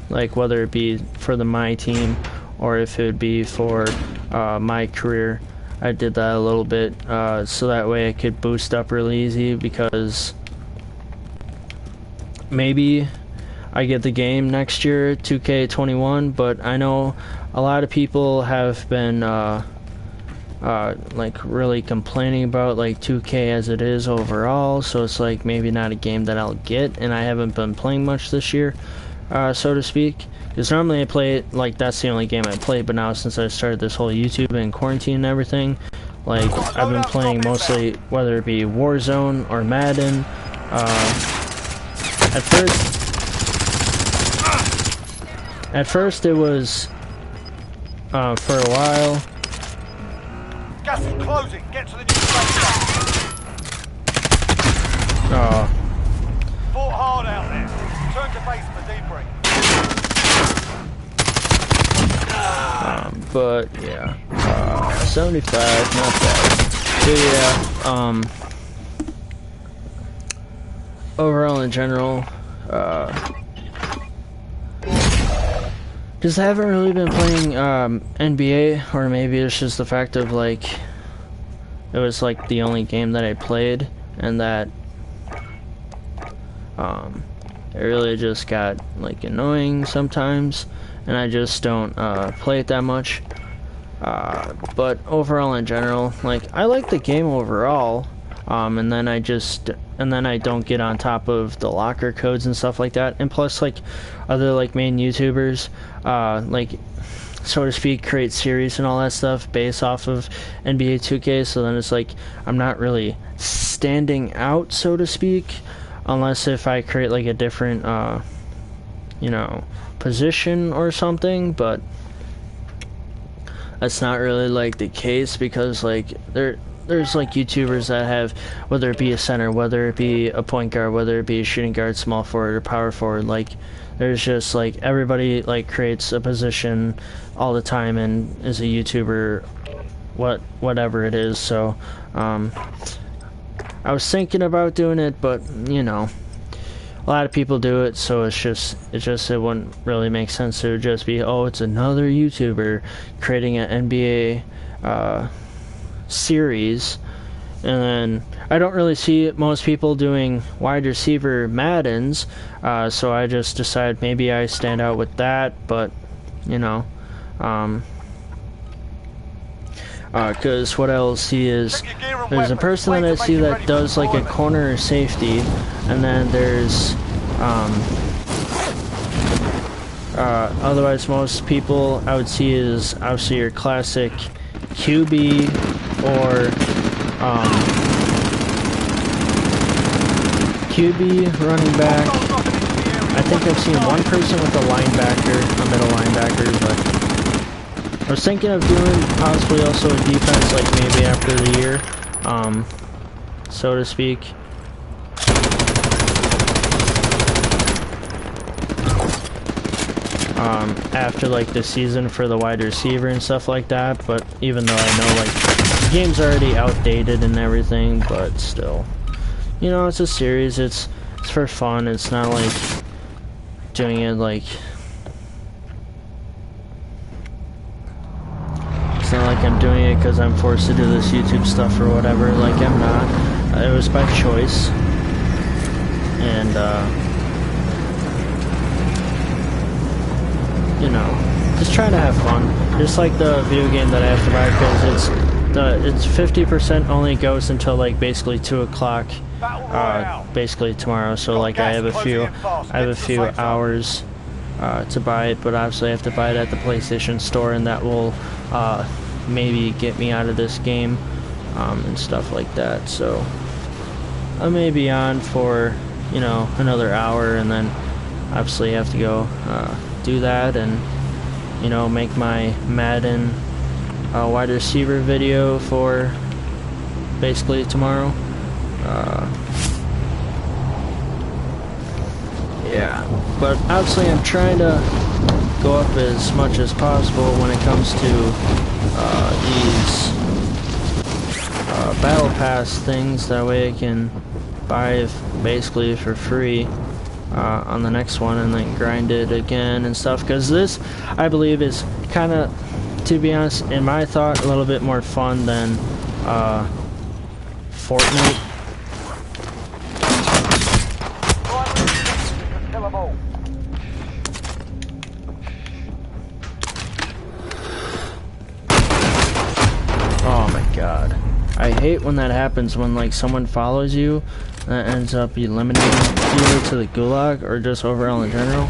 like whether it be for my team or if it would be for my career, I did that a little bit so that way I could boost up really easy, because maybe I get the game next year, 2K21, but I know a lot of people have been like really complaining about like 2K as it is overall, so it's like maybe not a game that I'll get, and I haven't been playing much this year, so to speak, because normally I play it, like that's the only game I play, but now since I started this whole YouTube and quarantine and everything, like I've been playing mostly, whether it be Warzone or Madden. At first it was for a while. Gas is closing. Get to the new safe Oh. Fought hard out there. Turn to base for debrief. But yeah, 75, not bad. But yeah, overall in general, just haven't really been playing NBA, or maybe it's just the fact of like it was like the only game that I played, and that it really just got like annoying sometimes, and I just don't play it that much. But overall in general, like I like the game overall. and then I don't get on top of the locker codes and stuff like that. And plus, like, other like main YouTubers, like, so to speak, create series and all that stuff based off of NBA 2K. So then it's like I'm not really standing out, so to speak, unless if I create like a different, you know, position or something. But that's not really like the case, because like there's like YouTubers that have, whether it be a center, whether it be a point guard, whether it be a shooting guard, small forward, or power forward, like there's just like everybody like creates a position all the time and is a YouTuber, whatever it is. So I was thinking about doing it, but you know, a lot of people do it, so it wouldn't really make sense to just be, oh, it's another YouTuber creating an NBA series. And then I don't really see most people doing wide receiver Maddens, so I just decided maybe I stand out with that. But you know, because what I'll see is there's a person that I see that does like a corner safety, and then there's otherwise most people I would see is obviously your classic QB or QB, running back. I think I've seen one person with a linebacker, a middle linebacker, but I was thinking of doing possibly also a defense, like maybe after the year, so to speak. After like the season for the wide receiver and stuff like that. But even though I know like the game's already outdated and everything, but still, you know, it's a series, it's for fun. It's not like doing it like, it's not like I'm doing it because I'm forced to do this YouTube stuff or whatever. Like, I'm not. It was by choice. And you know, just trying to have fun. Just like the video game that I have to buy, because it's 50% only goes until like basically 2 o'clock, basically tomorrow. So like I have a few hours to buy it, but obviously I have to buy it at the PlayStation Store, and that will maybe get me out of this game and stuff like that. So I may be on for, you know, another hour, and then obviously have to go do that and, you know, make my Madden wide receiver video for basically tomorrow. Yeah, but obviously I'm trying to go up as much as possible when it comes to these battle pass things. That way I can buy basically for free on the next one, and then grind it again and stuff, because this, I believe, is kind of, to be honest, in my thought, a little bit more fun than Fortnite. Oh my god, I hate when that happens, when like someone follows you that ends up eliminating either to the gulag or just overall in general.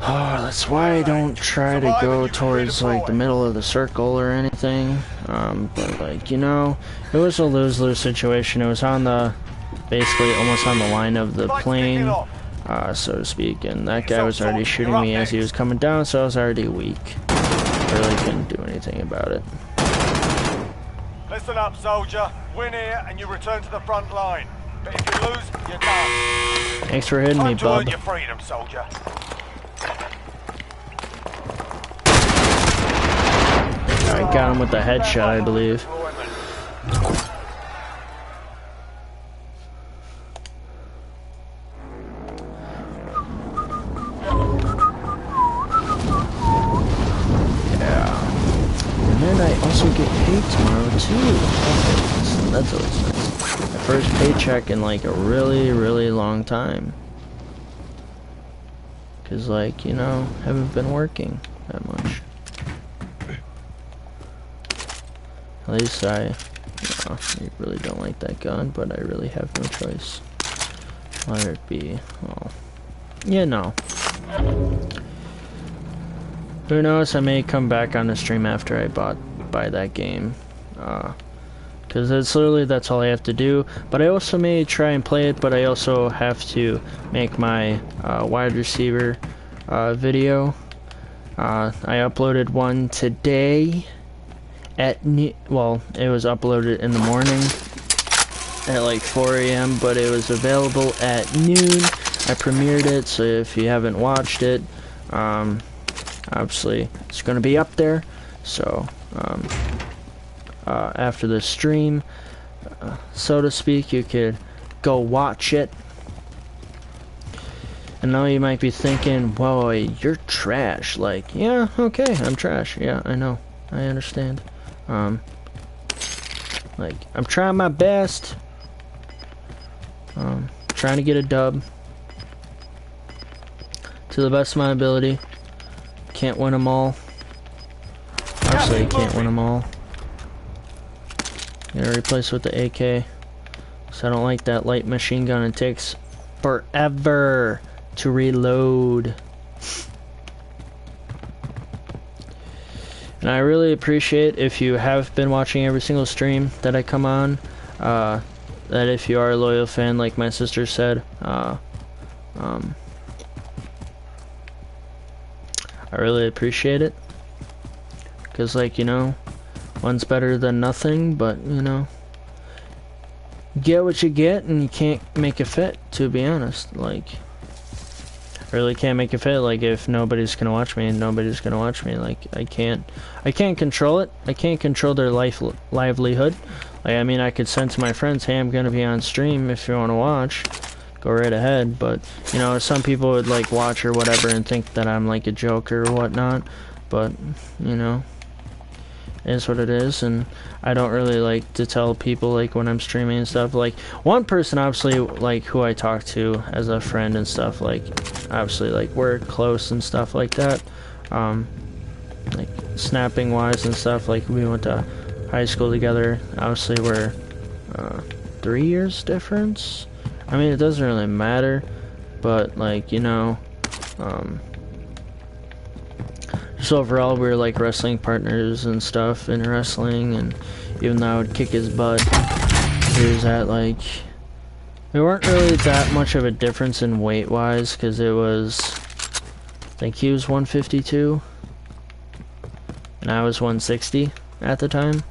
Oh, that's why I don't try to go towards like the middle of the circle or anything. But like, you know, it was a lose-lose situation. It was on the, basically almost on the line of the plane, so to speak, and that guy was already shooting me as he was coming down, so I was already weak. Really couldn't do anything about it. Listen up, soldier. Win here and you return to the front line. But if you lose, you're done. Thanks for hitting me, Time to earn bub. your freedom, soldier. I got him with the headshot, I believe. I also get paid tomorrow too. Okay, that's always nice. My first paycheck in like a really, really long time. Cause like, you know, haven't been working that much. At least I I really don't like that gun, but I really have no choice. Whether it be, well, you know. Who knows, I may come back on the stream after I buy that game. Because it's literally, that's all I have to do. But I also may try and play it, but I also have to make my wide receiver video. I uploaded one today at well, it was uploaded in the morning at like 4 a.m. but it was available at noon. I premiered it, so if you haven't watched it, obviously it's gonna be up there. So after the stream, so to speak, you could go watch it. And now you might be thinking, whoa, you're trash. Like, yeah, okay, I'm trash. Yeah, I know. I understand. Like, I'm trying my best. Trying to get a dub. To the best of my ability. Can't win them all. Obviously, you can't win them all. Gotta replace with the AK. So I don't like that light machine gun. It takes forever to reload. And I really appreciate if you have been watching every single stream that I come on. That if you are a loyal fan, like my sister said, I really appreciate it. Because, like, you know, one's better than nothing, but, you know, get what you get and you can't make it fit, to be honest. Like, really can't make it fit. Like, if nobody's gonna watch me, nobody's gonna watch me. Like, I can't control it. I can't control their livelihood. Like, I mean, I could send to my friends, hey, I'm gonna be on stream if you want to watch, go right ahead. But, you know, some people would like watch or whatever and think that I'm like a joker or whatnot. But, you know, it is what it is. And I don't really like to tell people like when I'm streaming and stuff. Like, one person obviously like who I talk to as a friend and stuff, like obviously like we're close and stuff like that, like snapping wise and stuff. Like, we went to high school together. Obviously we're 3 years difference. I mean, it doesn't really matter, but like, you know, just overall we're like wrestling partners and stuff in wrestling. And even though I would kick his butt, he was at like, we weren't really that much of a difference in weight wise, because it was, I think he was 152 and I was 160 at the time.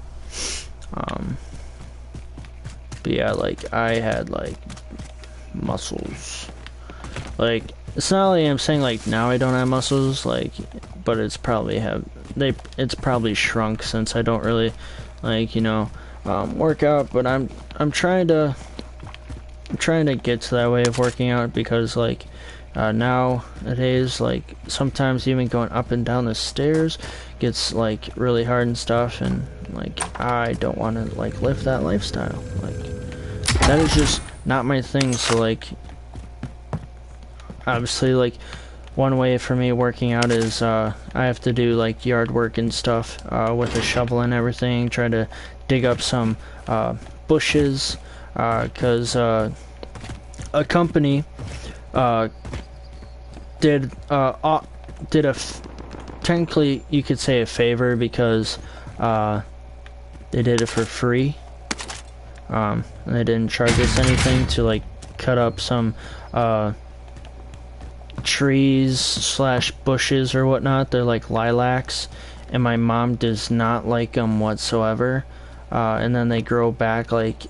But yeah, like, I had like muscles. Like, it's not like I'm saying like now I don't have muscles, like, but it's probably it's probably shrunk since I don't really like, you know, work out. But I'm trying to get to that way of working out, because like nowadays, like, sometimes even going up and down the stairs gets like really hard and stuff, and like I don't want to like live that lifestyle. Like, that is just not my thing. So like, obviously, like, one way for me working out is I have to do like yard work and stuff with a shovel and everything, try to dig up some bushes, because a company did technically you could say a favor, because they did it for free, and they didn't charge us anything to like cut up some trees slash bushes or whatnot. They're like lilacs, and my mom does not like them whatsoever, and then they grow back like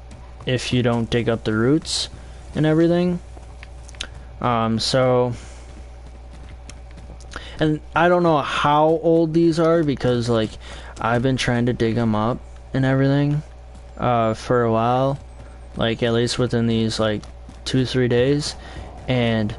if you don't dig up the roots and everything. So, and I don't know how old these are, because like I've been trying to dig them up and everything for a while, like at least within these like 2-3 days, and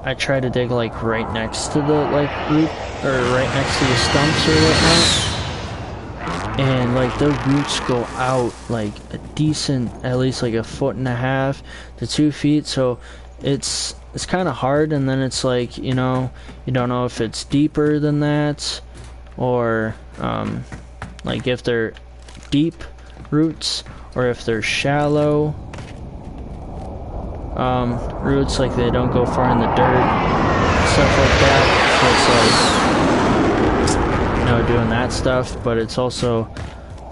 I try to dig like right next to the like root, or right next to the stumps or whatnot, and like the roots go out like a decent, at least like 1.5 to 2 feet. So it's kind of hard, and then it's like, you know, you don't know if it's deeper than that, or like if they're deep, roots, or if they're shallow roots, like they don't go far in the dirt, stuff like that. So it's like, you know, doing that stuff, but it's also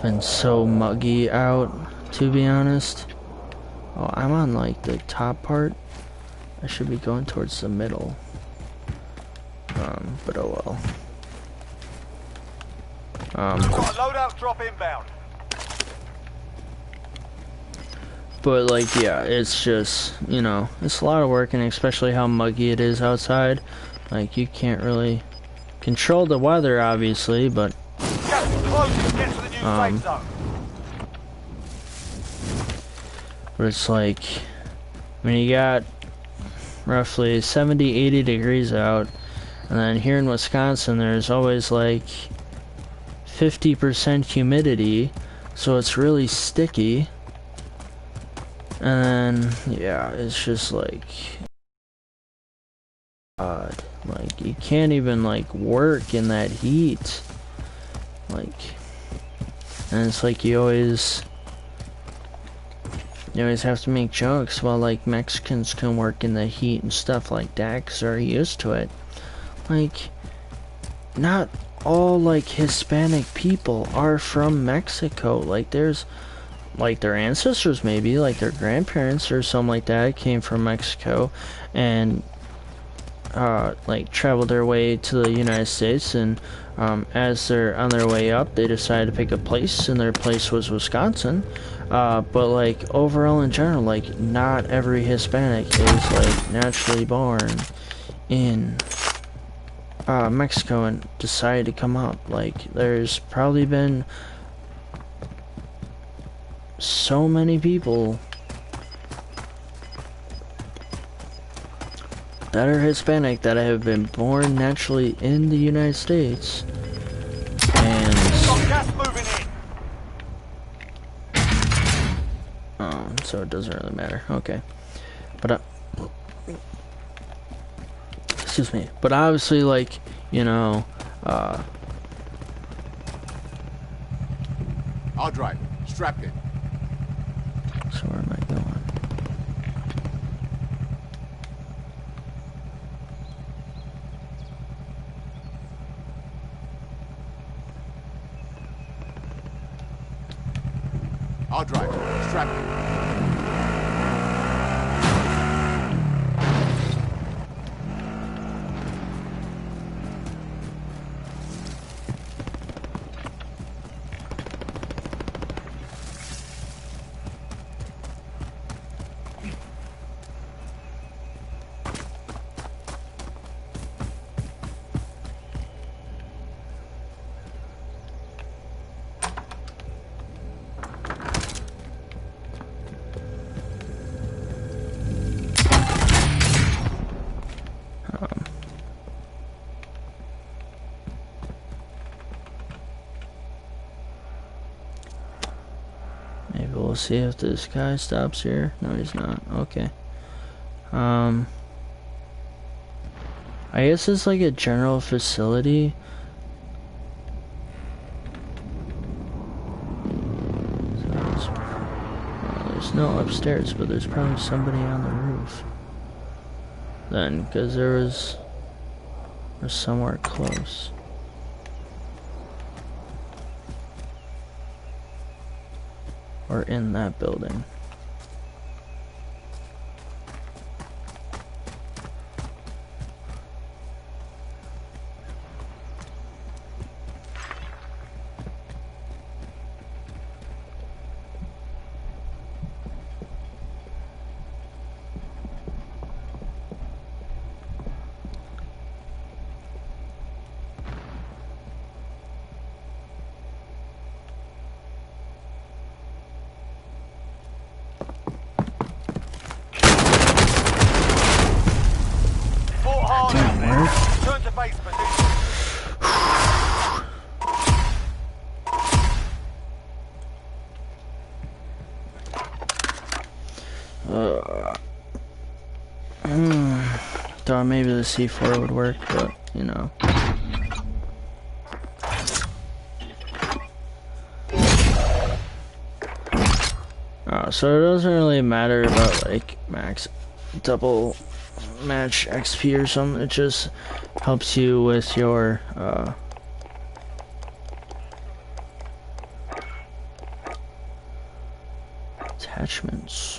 been so muggy out, to be honest. Oh, I'm on like the top part. I should be going towards the middle. But oh well. Got a loadout drop inbound. But like, yeah, it's just, you know, it's a lot of work, and especially how muggy it is outside. Like, you can't really control the weather, obviously, but Gas is closing. Get to the new safe zone. but it's like, when you got roughly 70, 80 degrees out, and then here in Wisconsin, there's always like 50% humidity, so it's really sticky. And then, yeah, it's just like, God, like, you can't even like work in that heat. Like, and it's like you always have to make jokes while like Mexicans can work in the heat and stuff like that because they're used to it. Like, not all like Hispanic people are from Mexico. Like, there's like their ancestors, maybe like their grandparents or something like that came from Mexico and like traveled their way to the United States, and as they're on their way up, they decided to pick a place, and their place was Wisconsin. But like overall in general, like not every Hispanic is like naturally born in Mexico and decided to come up. Like, there's probably been so many people that are Hispanic that have been born naturally in the United States, and Got gas moving in. so it doesn't really matter. Okay, but excuse me. But obviously, like, you know, I'll drive. Strap in. so where am I going? I'll drive. Strap in. Maybe we'll see if this guy stops here. No, he's not. Okay. I guess it's like a general facility. So there's no upstairs, but there's probably somebody on the roof. Then, because there was somewhere close. Or in that building. Turn to base position. Thought maybe the C4 would work, but you know. So it doesn't really matter about like max double match XP or something. It just helps you with your attachments.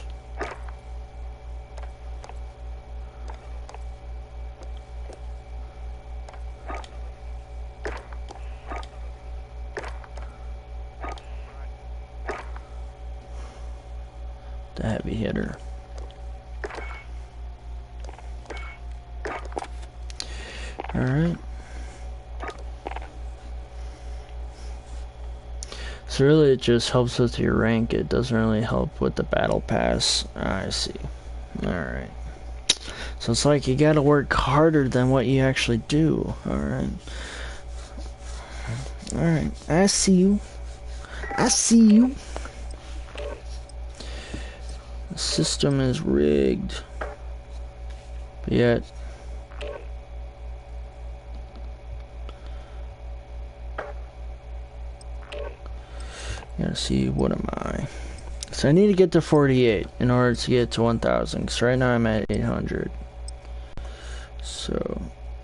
The heavy hitter. Alright. So really it just helps with your rank. It doesn't really help with the battle pass. I see. Alright. So it's like you gotta work harder than what you actually do. Alright. Alright. I see you. I see you. The system is rigged. But yet gotta see, what am I? So I need to get to 48 in order to get to 1000, because right now I'm at 800. So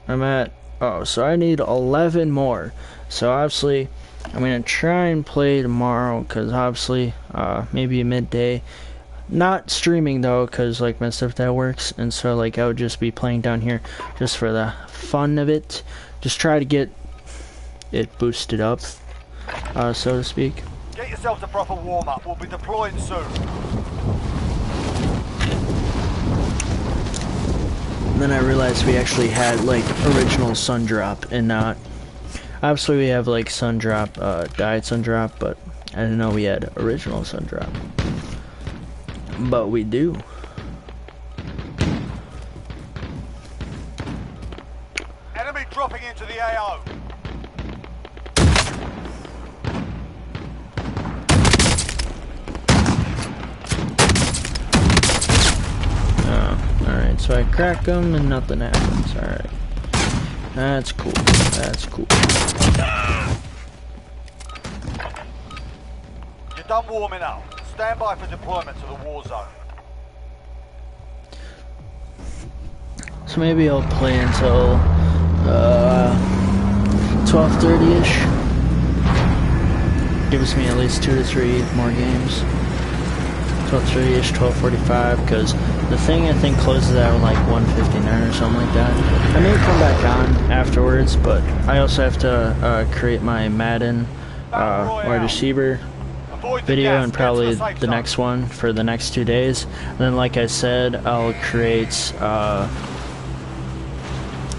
I'm at, oh, so I need 11 more. So obviously I'm gonna try and play tomorrow, because obviously maybe midday. Not streaming though, because like my stepdad works, and so like I would just be playing down here just for the fun of it. Just try to get it boosted up, so to speak. Get yourselves a proper warm-up. We'll be deploying soon. And then I realized we actually had like original sun drop and not. Obviously we have like sun drop, diet sun drop, but I didn't know we had original sun drop. But we do. Enemy dropping into the AO. Alright, so I crack them and nothing happens. Alright. That's cool. That's cool. You're done warming up. Stand by for deployment to the war zone. So maybe I'll play until 12:30ish. Gives me at least 2 to 3 more games. 12:30ish, 12:45, because the thing I think closes out at like 1:59 or something like that. I may come back on afterwards, but I also have to create my Madden wide receiver video and probably the next one for the next 2 days. And then like I said, I'll create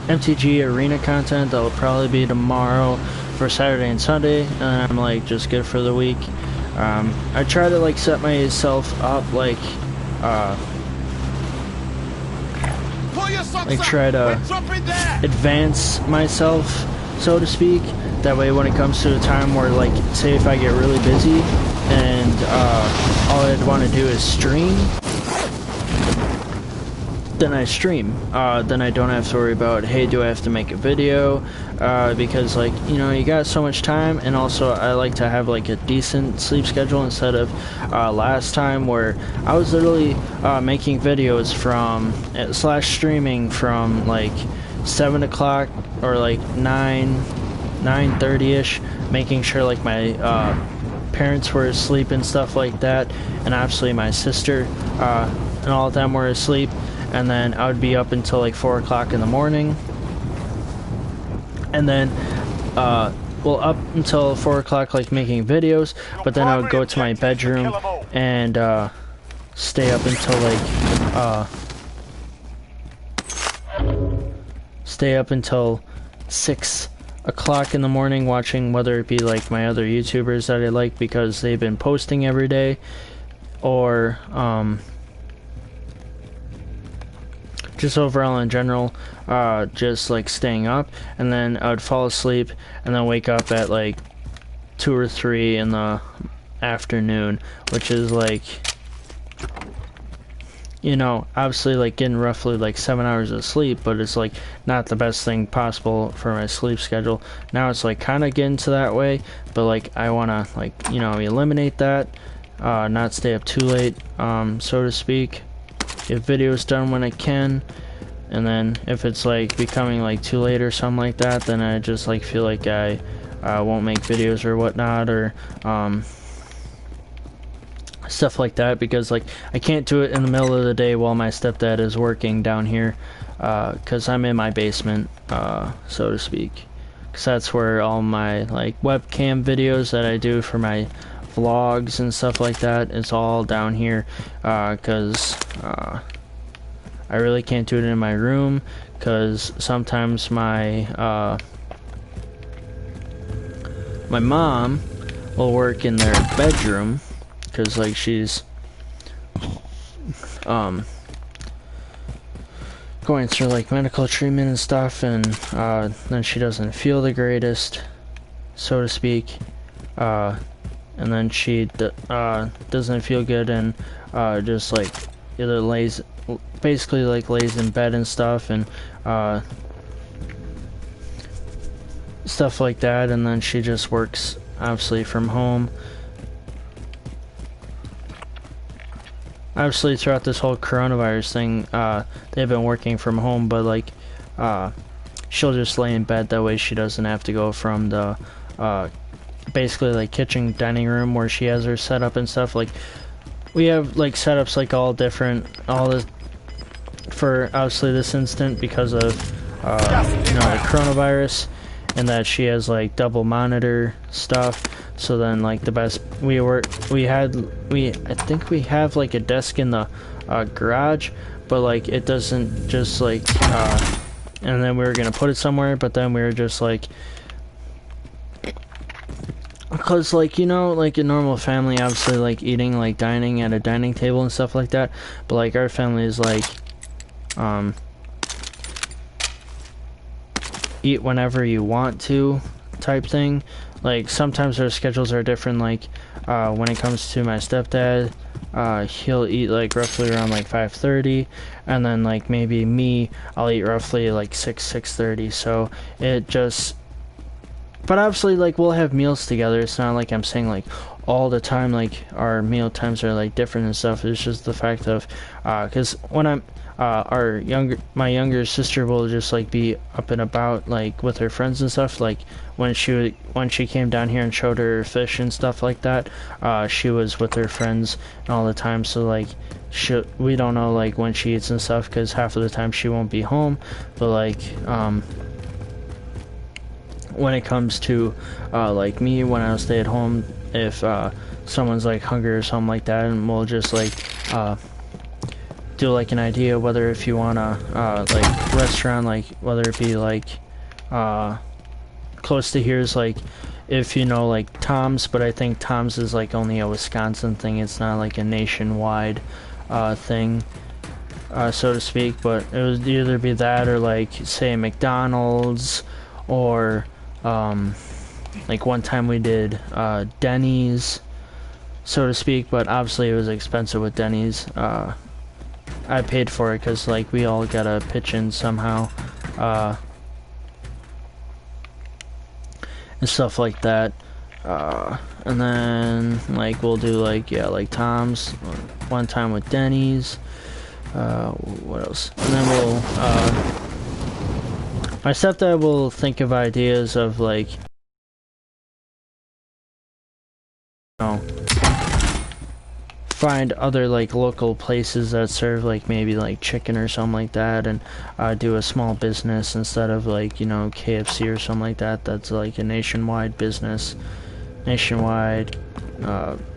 MTG arena content. That'll probably be tomorrow for Saturday and Sunday, and I'm like just good for the week. I try to like set myself up like try to advance myself, so to speak. That way when it comes to a time where like say if I get really busy and all I'd want to do is stream, then I stream. Then I don't have to worry about, hey, do I have to make a video, because like, you know, you got so much time. And also I like to have like a decent sleep schedule instead of last time where I was literally making videos from / streaming from like 7 o'clock or like 9:30ish, making sure like my parents were asleep and stuff like that, and obviously my sister and all of them were asleep. And then I would be up until like 4 o'clock in the morning, and then up until 4 o'clock like making videos, but then I would go to my bedroom and stay up until like 6 o'clock in the morning watching, whether it be like my other YouTubers that I like because they've been posting every day, or just overall in general, just like staying up. And then I would fall asleep and then wake up at like 2 or 3 in the afternoon, which is like, you know, obviously like getting roughly like 7 hours of sleep, but it's like not the best thing possible for my sleep schedule. Now it's like kind of getting to that way, but like I want to like, you know, eliminate that. not stay up too late, so to speak. Get videos done when I can, and then if it's like becoming like too late or something like that, then I just like feel like I won't make videos or whatnot, or stuff like that, because like I can't do it in the middle of the day while my stepdad is working down here, because I'm in my basement, so to speak, because that's where all my like webcam videos that I do for my vlogs and stuff like that, it's all down here, because I really can't do it in my room, because sometimes my my mom will work in their bedroom, because like she's going through like medical treatment and stuff, and then she doesn't feel the greatest, so to speak, and then she doesn't feel good, and just like either lays in bed and stuff, and stuff like that, and then she just works obviously from home. Obviously, throughout this whole coronavirus thing, they've been working from home, but like, she'll just lay in bed. That way, she doesn't have to go from the basically like kitchen dining room where she has her setup and stuff. Like, we have like setups like all different, all this for obviously this instant because of the coronavirus, and that she has like double monitor stuff. So then like the best I think we have like a desk in the garage, but like it doesn't just like and then we were gonna put it somewhere, but then we were just like, because like, you know, like a normal family obviously like eating, like dining at a dining table and stuff like that, but like our family is like eat whenever you want to type thing. Like sometimes our schedules are different, like when it comes to my stepdad, he'll eat like roughly around like 5:30, and then like maybe me, I'll eat roughly like 6:30. So it just, but obviously like we'll have meals together. It's not like I'm saying like all the time like our meal times are like different and stuff. It's just the fact of because when I'm my younger sister will just like be up and about like with her friends and stuff. Like when she came down here and showed her fish and stuff like that, she was with her friends all the time. So like we don't know like when she eats and stuff, because half of the time she won't be home. But like when it comes to like me, when I'll stay at home, if someone's like hungry or something like that, and we'll just like do like an idea whether if you wanna like restaurant, like whether it be like close to here is like, if you know like Tom's, but I think Tom's is like only a Wisconsin thing, it's not like a nationwide thing, so to speak. But it would either be that or like say McDonald's, or like one time we did Denny's, so to speak, but obviously it was expensive with Denny's. I paid for it because like we all gotta pitch in somehow, and stuff like that. And then like we'll do like, yeah, like Tom's one time with Denny's. What else? And then we'll my stepdad will think of ideas of like, you know, find other like local places that serve like maybe like chicken or something like that, and do a small business instead of like, you know, KFC or something like that. That's like a nationwide business,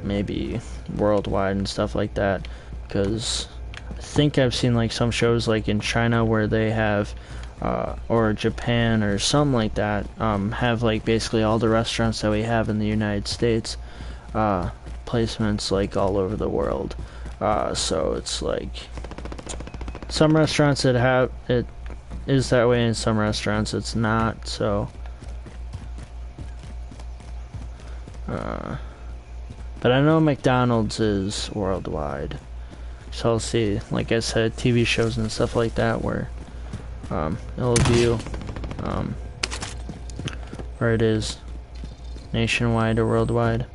maybe worldwide and stuff like that. Because I think I've seen like some shows like in China where they have or Japan or something like that, have like basically all the restaurants that we have in the United States, placements like all over the world. So it's like some restaurants that have it is that way, and some restaurants it's not. So but I know McDonald's is worldwide, so I'll see, like I said, TV shows and stuff like that where it'll view where it is nationwide or worldwide.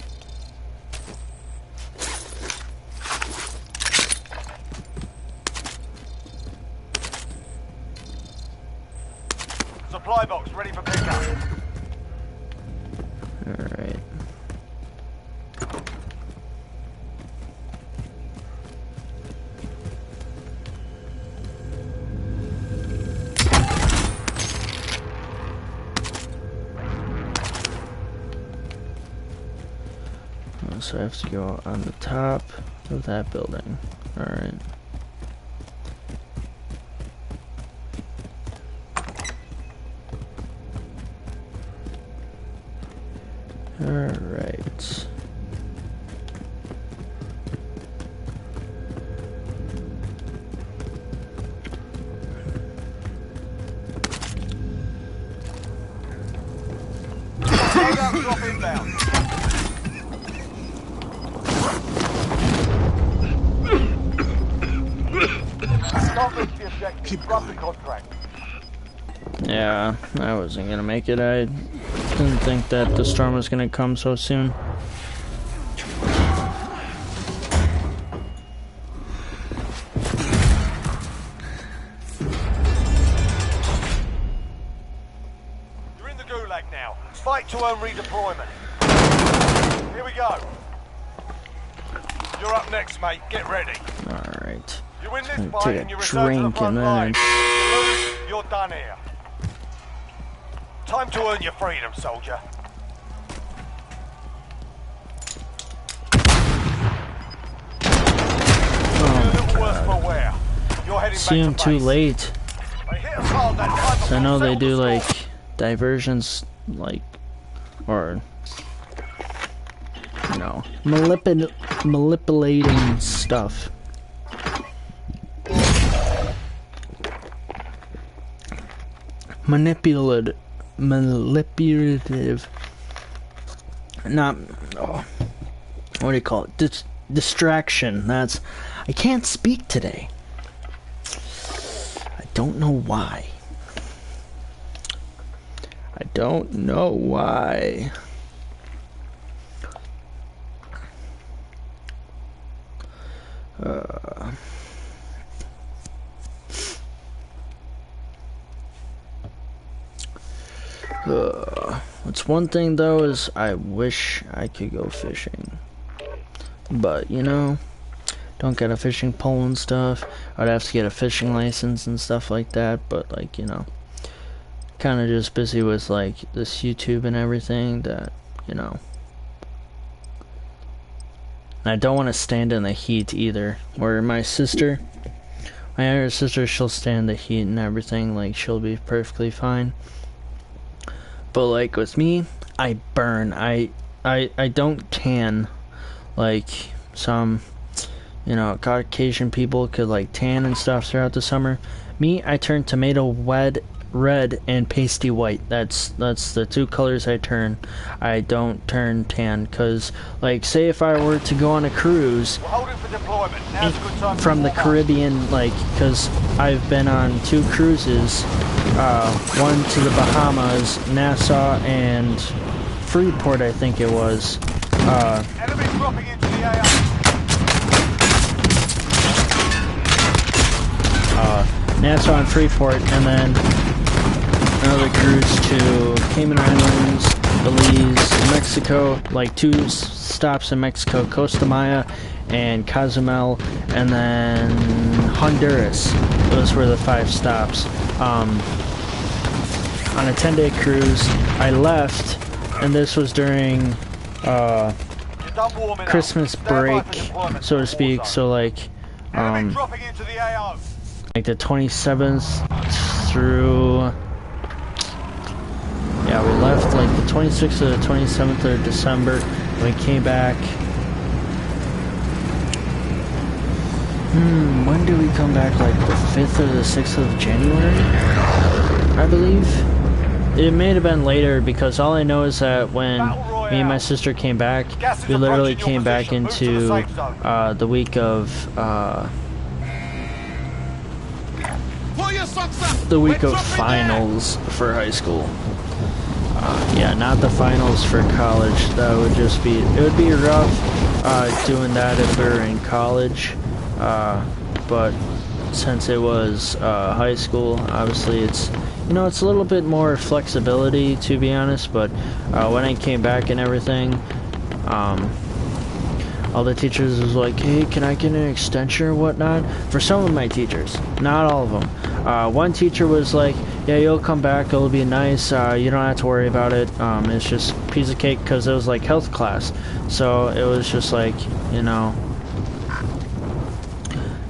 So I have to go on the top of that building. Alright. Alright. Drop inbound. Stop with the objective. Drop the contract. Yeah, I wasn't gonna make it. I didn't think that the storm was gonna come so soon. You're in the gulag now. Fight to earn redeployment. Here we go. You're up next, mate. Get ready. Alright. You win this Take fight a and you return to the drink front and line. then- You lose, you're done here. Time to earn your freedom, soldier. Oh, Worse for wear. You're heading see him back to too base. late. They hit us hard that time, but So I know we they failed do the like score. diversions, like, or you know, manipulating stuff. Manipulative. Not. Oh, what do you call it? Distraction. That's. I can't speak today. I don't know why. I don't know why. What's one thing though is I wish I could go fishing, but you know, don't get a fishing pole and stuff. I'd have to get a fishing license and stuff like that, but like, you know, kind of just busy with like this YouTube and everything that, you know. And I don't want to stand in the heat either. Where my younger sister, she'll stand in the heat and everything, like she'll be perfectly fine. But like with me, I burn. I don't tan like some, you know, Caucasian people could like tan and stuff throughout the summer. Me, I turn tomato red and pasty white. That's the two colors I turn. I don't turn tan, cause like say if I were to go on a cruise We're holding for deployment. Now's a good time to from the warm up. Caribbean, like, cause I've been on 2 cruises, one to the Bahamas, Nassau, and Freeport, I think it was. Enemy dropping into the AO. Nassau and Freeport, and then another cruise to Cayman Islands, Belize, Mexico, like 2 stops in Mexico, Costa Maya and Cozumel, and then Honduras. Those were the 5 stops. On a 10-day cruise, I left, and this was during You're done warming up. Christmas Stand by break, for deployment so to to speak. Warzone. So like, Enemy dropping into the AO. like the 27th through, yeah, we left like the 26th or the 27th of December. We came back. When did we come back? Like the 5th or the 6th of January, I believe. It may have been later, because all I know is that when me and my sister came back, we literally came back into the week of finals for high school. Yeah, not the finals for college. That would just be, it would be rough doing that if we were in college, but since it was high school, obviously it's, you know, it's a little bit more flexibility, to be honest. But when I came back and everything, all the teachers was like, hey, can I get an extension or whatnot? For some of my teachers, not all of them. One teacher was like, yeah, you'll come back, it'll be nice, you don't have to worry about it, it's just piece of cake, because it was like health class, so it was just like, you know,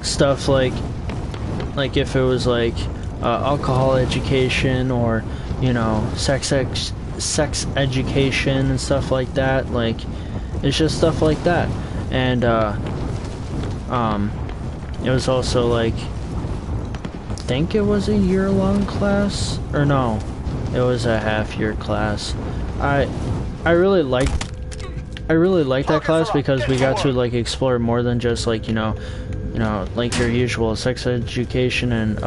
stuff like if it was like alcohol education, or, you know, sex education and stuff like that, like, it's just stuff like that. And it was also like, I think it was a year-long class, or no, it was a half-year class. I really liked that class because we got to like explore more than just like, you know, like your usual sex education and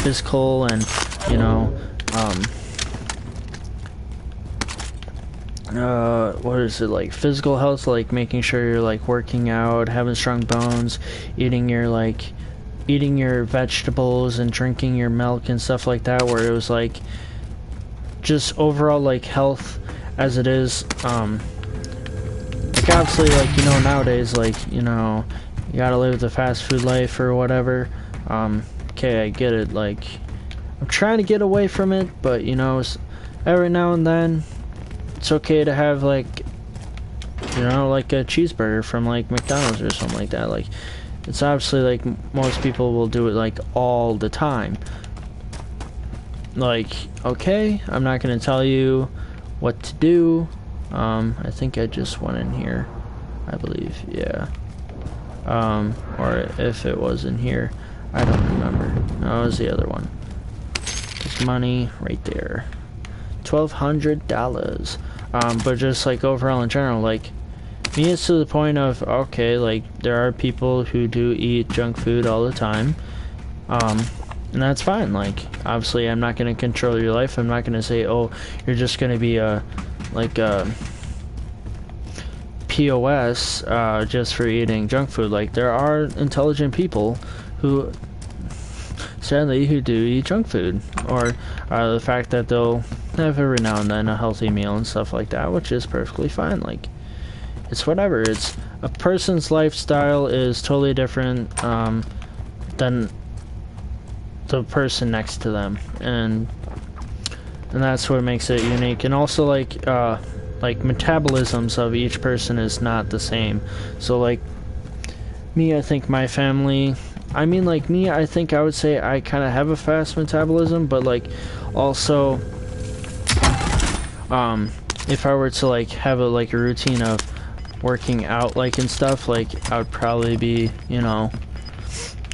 physical, and, you know, what is it, like physical health, like making sure you're like working out, having strong bones, eating your vegetables and drinking your milk and stuff like that, where it was like just overall like health as it is. Like obviously, like, you know, nowadays, like, you know, you gotta live the fast food life or whatever. Okay, I get it, like, I'm trying to get away from it, but, you know, every now and then it's okay to have, like, you know, like a cheeseburger from like McDonald's or something like that. Like, it's obviously like most people will do it like all the time. Like, okay, I'm not gonna tell you what to do. I think I just went in here, I believe, yeah. Or if it was in here, I don't remember. No, it was the other one. There's money right there. $1,200. But just like overall in general, like, me, it's to the point of, okay, like, there are people who do eat junk food all the time, and that's fine. Like, obviously, I'm not going to control your life. I'm not going to say, oh, you're just going to be a POS just for eating junk food. Like, there are intelligent people who, sadly, who do eat junk food, or the fact that they'll have every now and then a healthy meal and stuff like that, which is perfectly fine. Like, it's whatever. It's a person's lifestyle is totally different than the person next to them, and that's what makes it unique. And also, like metabolisms of each person is not the same. So like me, I think my family, I mean, like me, I think I would say I kind of have a fast metabolism, but like also if I were to like have a routine of working out, like, and stuff, like, I would probably be, you know,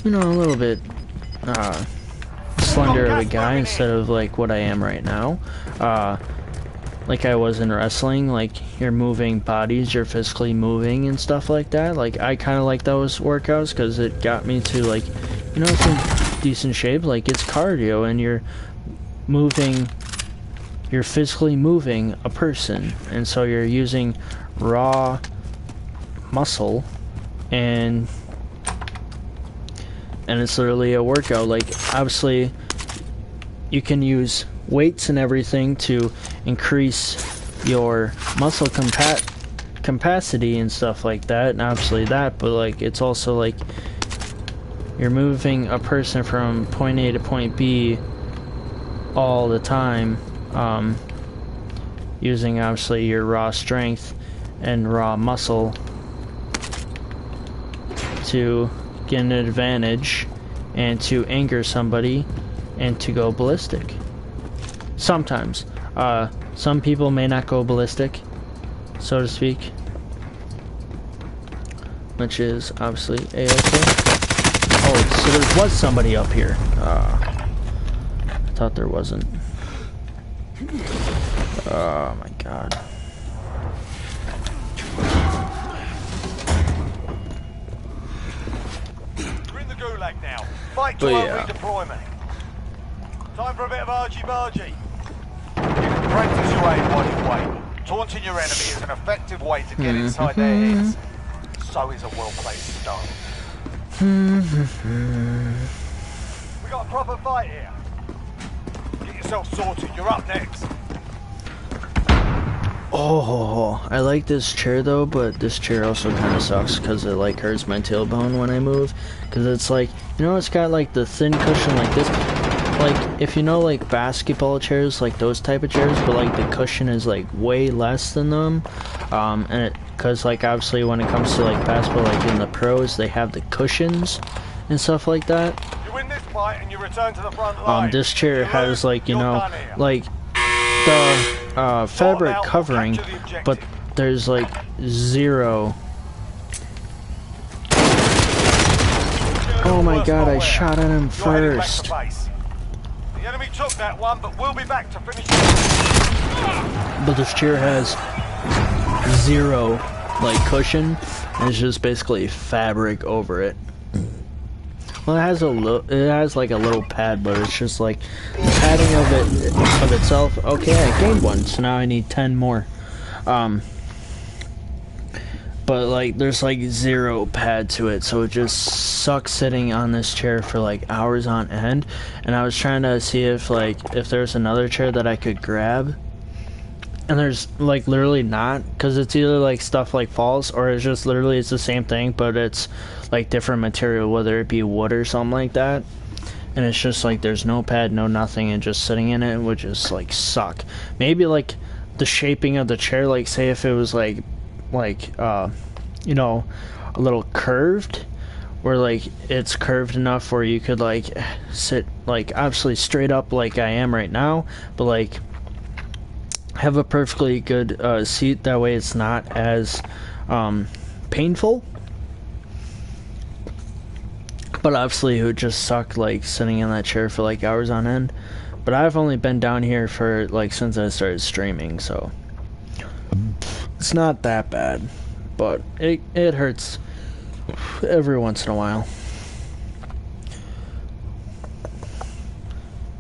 a little bit slender of a guy instead of like what I am right now. Like I was in wrestling, like, you're moving bodies, you're physically moving and stuff like that. Like, I kind of like those workouts because it got me to, like, you know, some decent shape. Like, it's cardio and you're physically moving a person, and so you're using raw muscle, and it's literally a workout. Like, obviously you can use weights and everything to increase your muscle capacity and stuff like that, and obviously that, but like, it's also like you're moving a person from point A to point B all the time, using obviously your raw strength and raw muscle to get an advantage and to anger somebody and to go ballistic. Sometimes. Some people may not go ballistic, so to speak, which is obviously a-okay. Oh, so there was somebody up here. I thought there wasn't. Oh my god. We're in the gulag now. Fight to our redeployment. Time for a bit of argy-bargy. You can practice your aim while you wait. Taunting your enemy is an effective way to get inside their heads. So is a well-placed stun. We got a proper fight here. Get yourself sorted. You're up next. Oh, I like this chair though, but this chair also kind of sucks because it like hurts my tailbone when I move. Because it's like, you know, it's got like the thin cushion like this. like, if you know, like, basketball chairs, like, those type of chairs, but, like, the cushion is, like, way less than them, because, like, obviously when it comes to, like, basketball, like, in the pros, they have the cushions and stuff like that. You win this fight and you return to the front line. This chair has, like, you know, like, the, fabric covering, but there's, like, zero. Oh my god, I shot at him first. The enemy took that one, but we'll be back to finish. But this chair has zero, like, cushion, and it's just basically fabric over it. Well, it has like a little pad, but it's just like the padding of itself. Okay, I gained one, so now I need 10 more. But like there's like zero pad to it, so it just sucks sitting on this chair for like hours on end. And I was trying to see if there's another chair that I could grab, and there's like literally not, because it's either like stuff like falls, or it's just literally it's the same thing, but it's like different material, whether it be wood or something like that. And it's just like there's no pad, no nothing, and just sitting in it would just like suck. Maybe like the shaping of the chair, like say if it was like you know, a little curved, where like it's curved enough where you could like sit like obviously straight up like I am right now, but like have a perfectly good seat, that way it's not as painful. But obviously it would just suck like sitting in that chair for like hours on end. But I've only been down here for like since I started streaming, so it's not that bad, but it hurts every once in a while.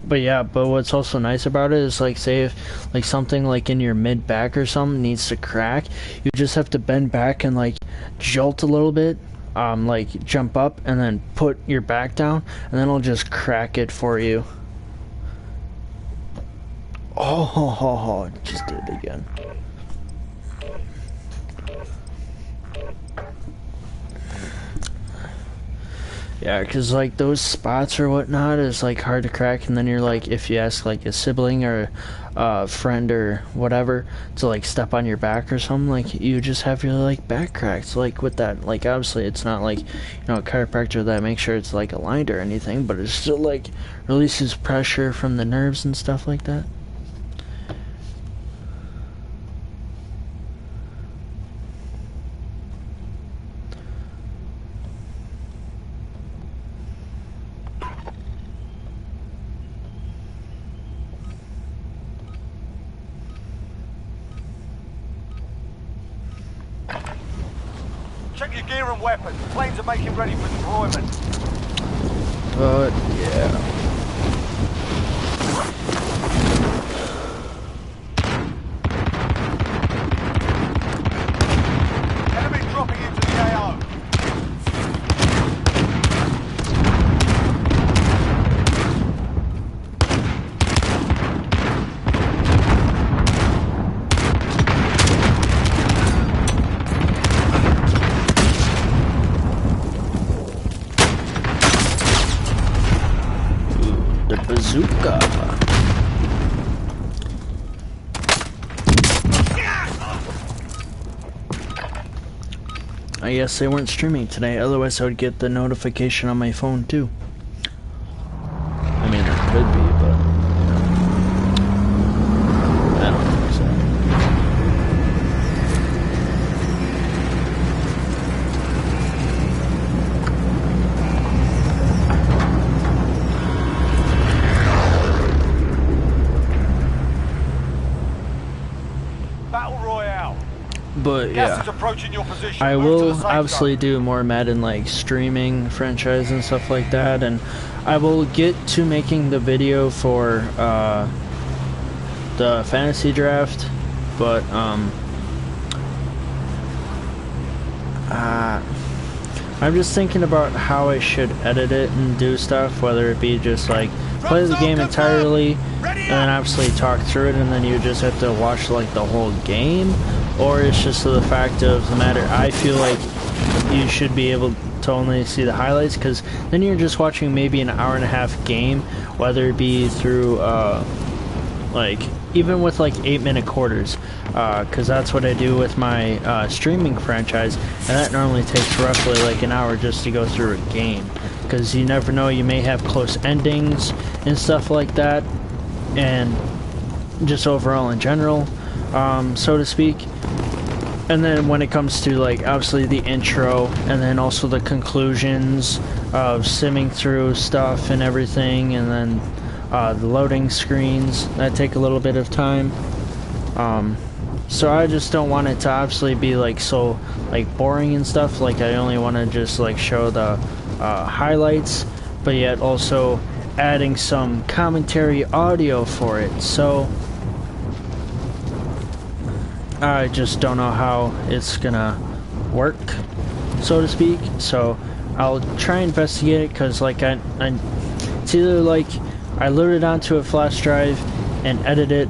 But yeah, but what's also nice about it is like say if like something like in your mid back or something needs to crack, you just have to bend back and like jolt a little bit, like jump up and then put your back down, and then it'll just crack it for you. Oh, just did it again. Yeah, because like those spots or whatnot is like hard to crack, and then you're like, if you ask like a sibling or a friend or whatever to like step on your back or something, like you just have your like back cracked. So, like with that, like obviously it's not like, you know, a chiropractor that makes sure it's like aligned or anything, but it still like releases pressure from the nerves and stuff like that. Check your gear and weapons. Planes are making ready for deployment. But yeah. Enemy dropping into the AO. The bazooka. I guess they weren't streaming today, otherwise I would get the notification on my phone too. I mean, it could be, but you know, I don't think so. Battle Royale. But Gas yeah, is approaching your position. I Move to will the safe obviously zone. do more Madden like streaming franchise and stuff like that, and I will get to making the video for the fantasy draft, but I'm just thinking about how I should edit it and do stuff, whether it be just like play the game entirely and then obviously talk through it, and then you just have to watch like the whole game, or it's just the fact of the matter I feel like you should be able to only see the highlights, because then you're just watching maybe an hour and a half game, whether it be through like even with like 8-minute quarters, because that's what I do with my streaming franchise, and that normally takes roughly like an hour just to go through a game, because you never know, you may have close endings and stuff like that, and just overall in general, so to speak. And then when it comes to like obviously the intro and then also the conclusions of simming through stuff and everything, and then the loading screens that take a little bit of time, so I just don't want it to obviously be like so like boring and stuff. Like I only want to just like show the highlights, but yet also adding some commentary audio for it. So I just don't know how it's gonna work, so to speak. So I'll try and investigate it, because like it's either like I load it onto a flash drive and edit it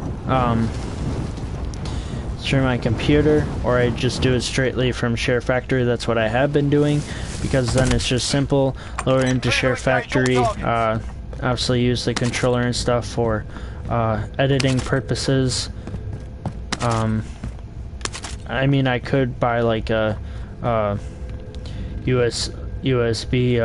through my computer, or I just do it straightly from Share Factory. That's what I have been doing, because then it's just simple. Load it into Share Factory, obviously use the controller and stuff for editing purposes. I mean, I could buy like a USB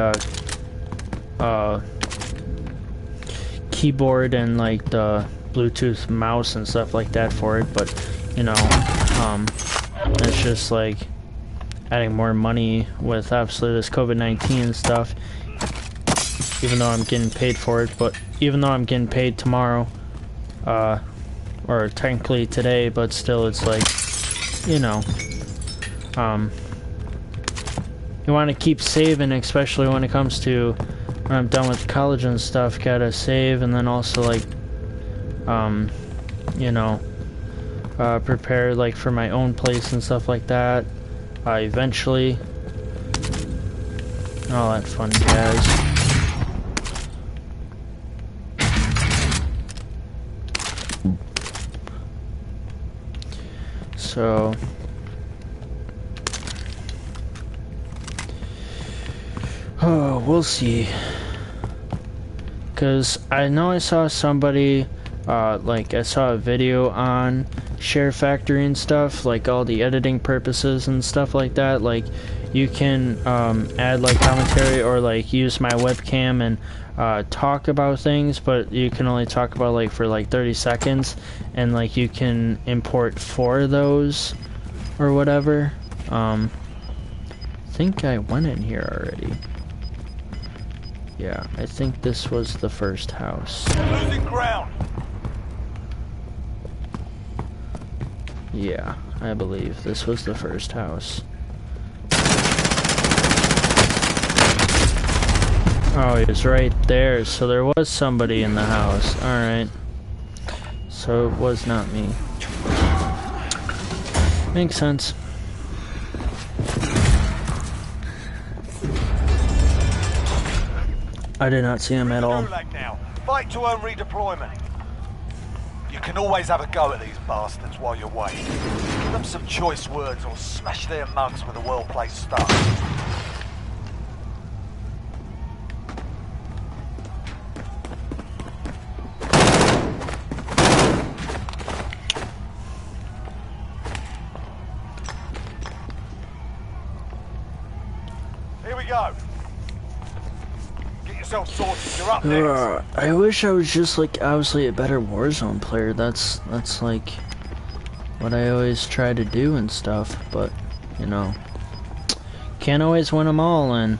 keyboard and like the Bluetooth mouse and stuff like that for it, but you know, it's just like adding more money with obviously this COVID-19 stuff, even though I'm getting paid for it. But even though I'm getting paid tomorrow, or technically today, but still it's like, you know, you want to keep saving, especially when it comes to when I'm done with college and stuff. Gotta save, and then also like, you know, prepare like for my own place and stuff like that, eventually. All that fun jazz. So we'll see, because I know I saw somebody like I saw a video on Share Factory and stuff, like all the editing purposes and stuff like that. Like you can add like commentary, or like use my webcam and talk about things, but you can only talk about like for like 30 seconds, and like you can import 4 of those or whatever. I think I went in here already. Yeah, I think this was the first house. Losing ground. Yeah, I believe this was the first house. Oh, he was right there, so there was somebody in the house. Alright. So it was not me. Makes sense. I did not see him at all. Fight to earn redeployment. You can always have a go at these bastards while you're waiting. Give them some choice words or smash their mugs with a well-placed start. Here we go. Get yourself sorted. You're up next. I wish I was just like obviously a better Warzone player. That's like what I always try to do and stuff, but you know, can't always win them all, and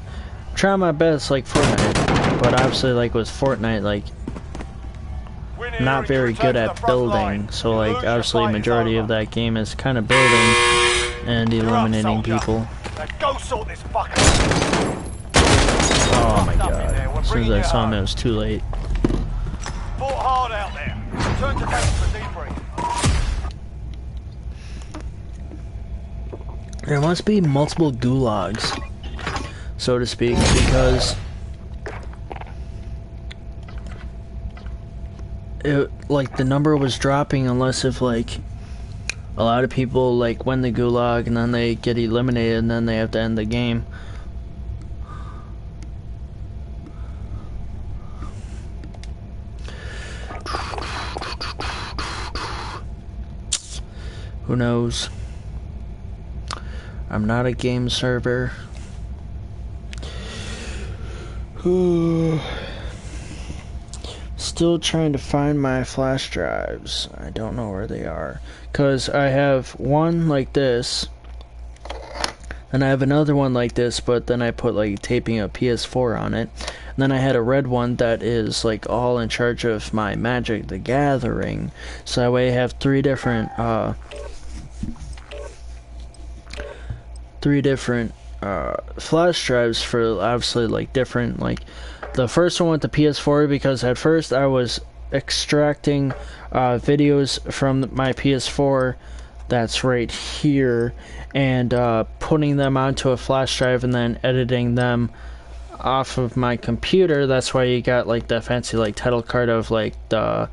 try my best like Fortnite, but obviously like with Fortnite, like not very good at building, so like obviously majority of that game is kind of building and eliminating people. Now go sort this fucker. Oh my god, as soon as I saw him it was too late. Fought hard out there. Return to base for debrief. There must be multiple gulags, so to speak, because it, like the number was dropping, unless if like a lot of people like win the gulag and then they get eliminated and then they have to end the game. Who knows? I'm not a game server. Still trying to find my flash drives. I don't know where they are. Because I have one like this. And I have another one like this, but then I put like taping a PS4 on it. And then I had a red one that is like all in charge of my Magic the Gathering. So that way I have three different flash drives for obviously like different, like the first one with the PS4, because at first I was extracting videos from my PS4 that's right here and putting them onto a flash drive and then editing them off of my computer. That's why you got like the fancy like title card of like the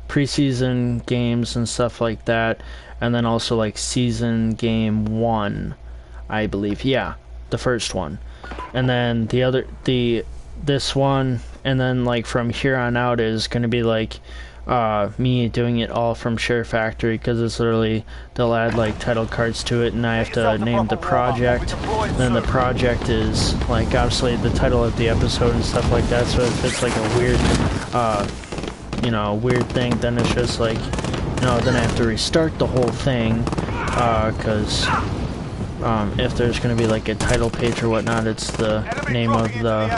preseason games and stuff like that, and then also like season game 1, I believe. Yeah, the first one. And then this one, and then like from here on out is going to be like me doing it all from Share Factory, because it's literally, they'll add like title cards to it and I have to name the project. Then the project is like obviously the title of the episode and stuff like that, so if it's like a weird weird thing, then it's just like, then I have to restart the whole thing, because if there's going to be like a title page or whatnot, it's the name of the...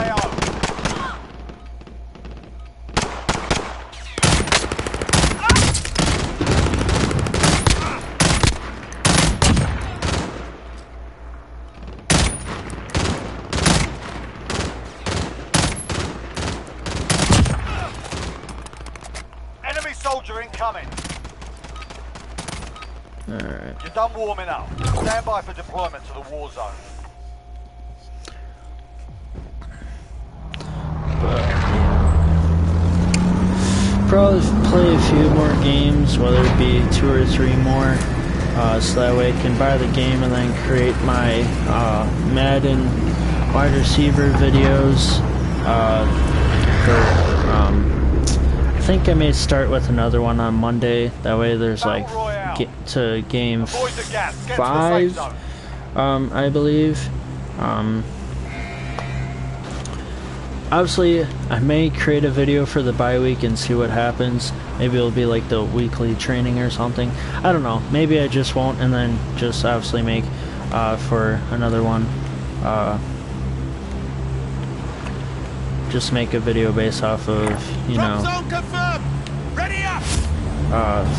Enemy soldier incoming. Alright. You're done warming up. Stand by for deployment to the war zone. Probably play a few more games, whether it be 2 or 3 more, so that way I can buy the game and then create my Madden wide receiver videos. I think I may start with another one on Monday. That way there's like to game 5, I believe. Obviously, I may create a video for the bye week and see what happens. Maybe it'll be like the weekly training or something. I don't know. Maybe I just won't, and then just obviously make for another one. Just make a video based off of,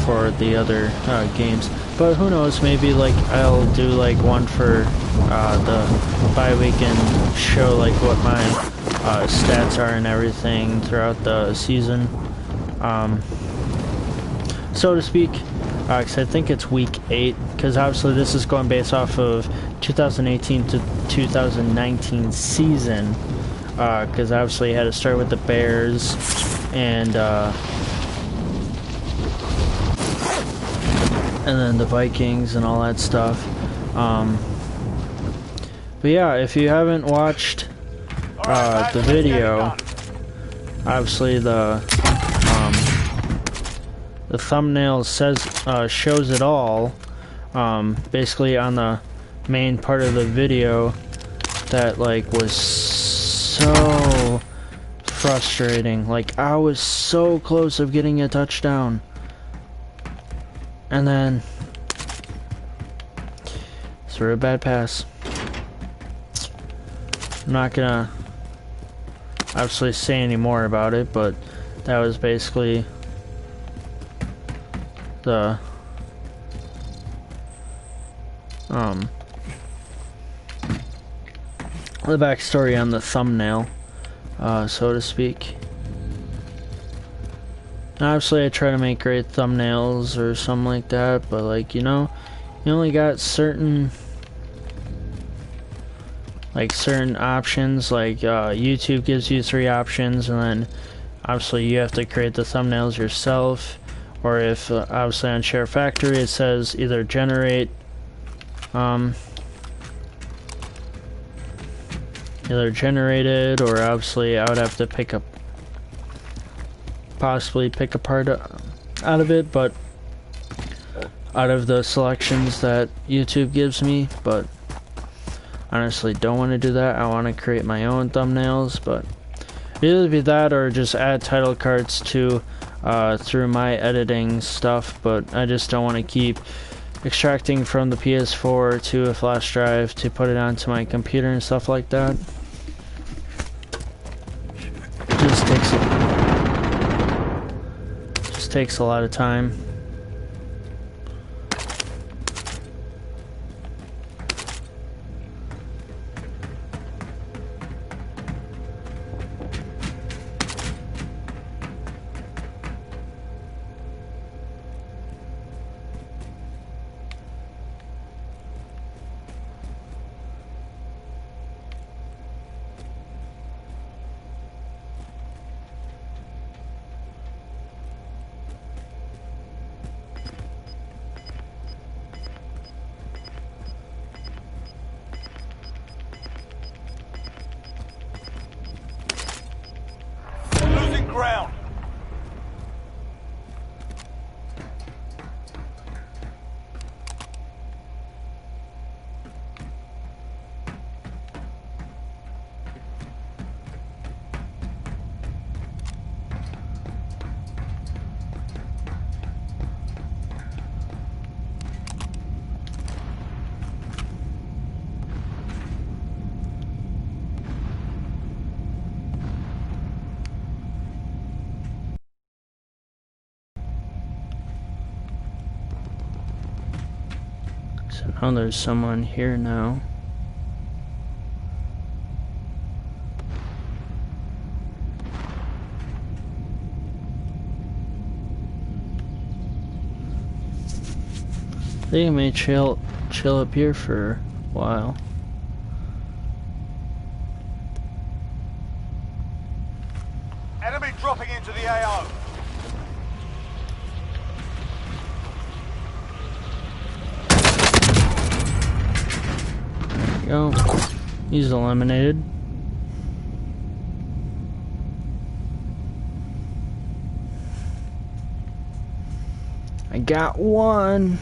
for the other games. But who knows, maybe like I'll do like one for the bye week and show like what my stats are and everything throughout the season, so to speak, because I think it's week 8, because obviously this is going based off of 2018 to 2019 season, because obviously I had to start with the Bears and then the Vikings and all that stuff. But yeah, if you haven't watched the video, obviously the thumbnail shows it all. Basically on the main part of the video that like was so frustrating. Like I was so close of getting a touchdown, and then threw a bad pass. I'm not gonna obviously say any more about it, but that was basically the backstory on the thumbnail, so to speak. Obviously I try to make great thumbnails or something like that, but like, you only got certain options. Like YouTube gives you 3 options, and then obviously you have to create the thumbnails yourself, or if obviously on Share Factory it says either generate either generated, or obviously I would have to possibly pick a part out of it. But out of the selections that YouTube gives me, but honestly don't want to do that. I want to create my own thumbnails, but either be that or just add title cards to through my editing stuff, but I just don't want to keep extracting from the PS4 to a flash drive to put it onto my computer and stuff like that. It just takes a lot of time. Losing ground. So now there's someone here now. I think I may chill up here for a while. Enemy dropping into the AO. There you go. He's eliminated. I got one.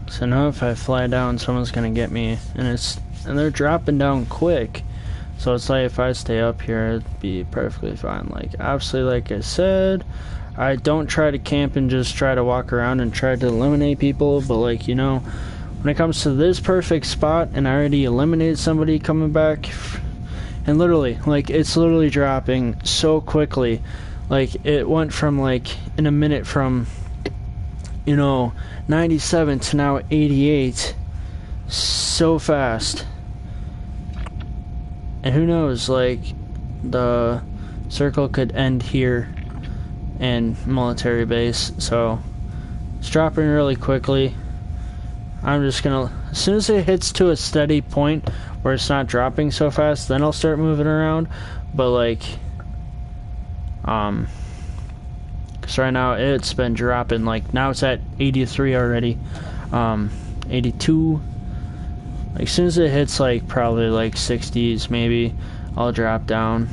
So now if I fly down, someone's gonna get me, and they're dropping down quick. So it's like if I stay up here, it'd be perfectly fine. Like obviously, like I said, I don't try to camp and just try to walk around and try to eliminate people. But like, you know, when it comes to this perfect spot, and I already eliminated somebody coming back, and literally, like it's literally dropping so quickly. Like it went from like in a minute from, you know, 97 to now 88 so fast. And who knows, like the circle could end here in military base. So it's dropping really quickly. I'm just gonna, as soon as it hits to a steady point where it's not dropping so fast, then I'll start moving around. But like because right now it's been dropping, like now it's at 83 already, 82. Like as soon as it hits like probably like 60s maybe, I'll drop down.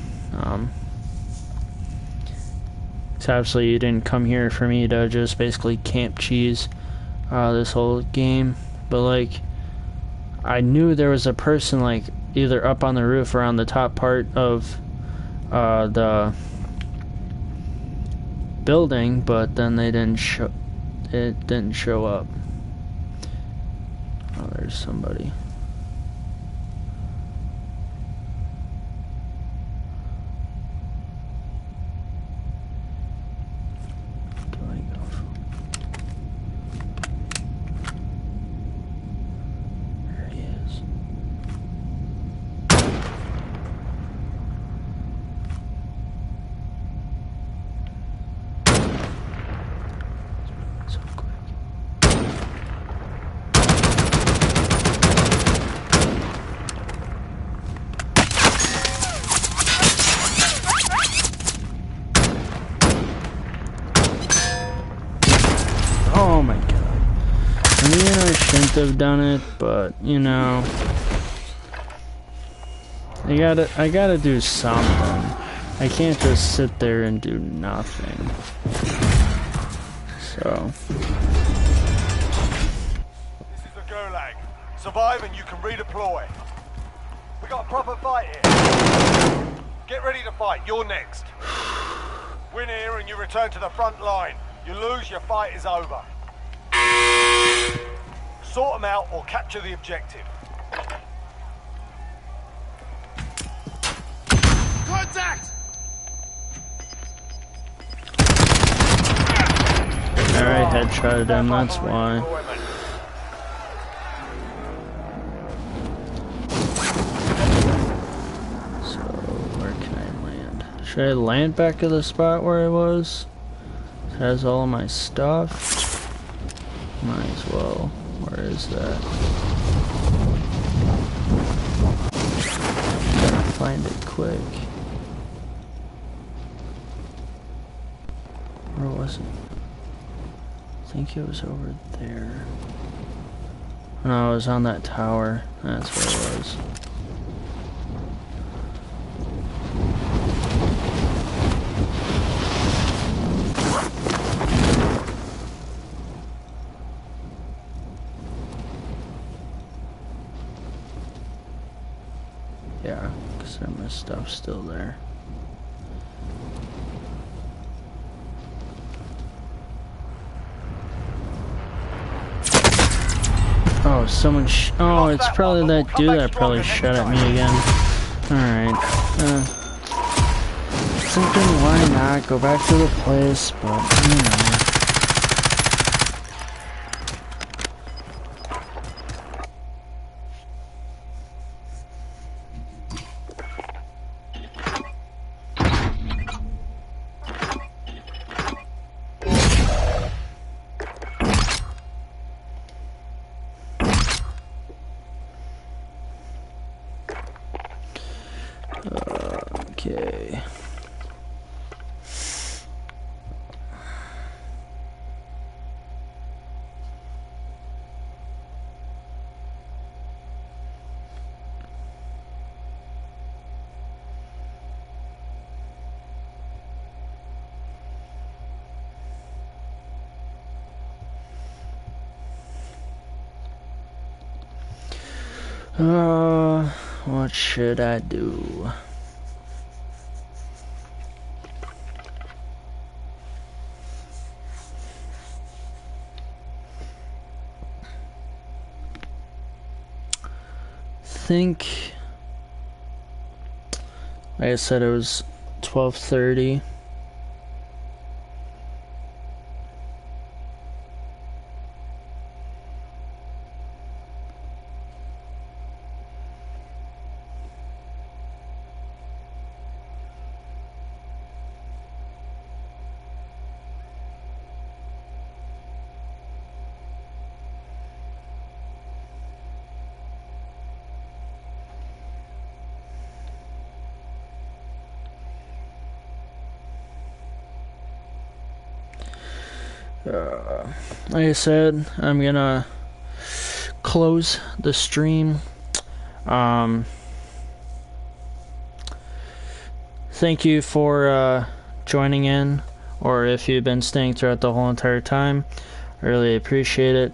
So obviously you didn't come here for me to just basically camp cheese this whole game, but like I knew there was a person like either up on the roof or on the top part of the building, but then it didn't show up. Oh, there's somebody. Do I go for? There he is. So quick. Oh my god. I mean, I shouldn't have done it, but, you know. I gotta do something. I can't just sit there and do nothing. So. This is the Gulag. Survive and you can redeploy. We got a proper fight here. Get ready to fight. You're next. Win here and you return to the front line. You lose, your fight is over. Sort them out or capture the objective. Contact! Alright, headshotted him, that's why. So, where can I land? Should I land back at the spot where I was? It has all of my stuff. Might as well. Where is that? Gotta find it quick. Where was it? I think it was over there. No, it was on that tower. That's where it was. Yeah, because my stuff's still there. Oh, someone oh, it's probably that dude that probably shot at me again. Alright. Thinking why not go back to the place, but, you know. Okay. What should I do? Think, like I said, it was 12:30. Like I said, I'm gonna close the stream. Thank you for joining in, or if you've been staying throughout the whole entire time. I really appreciate it.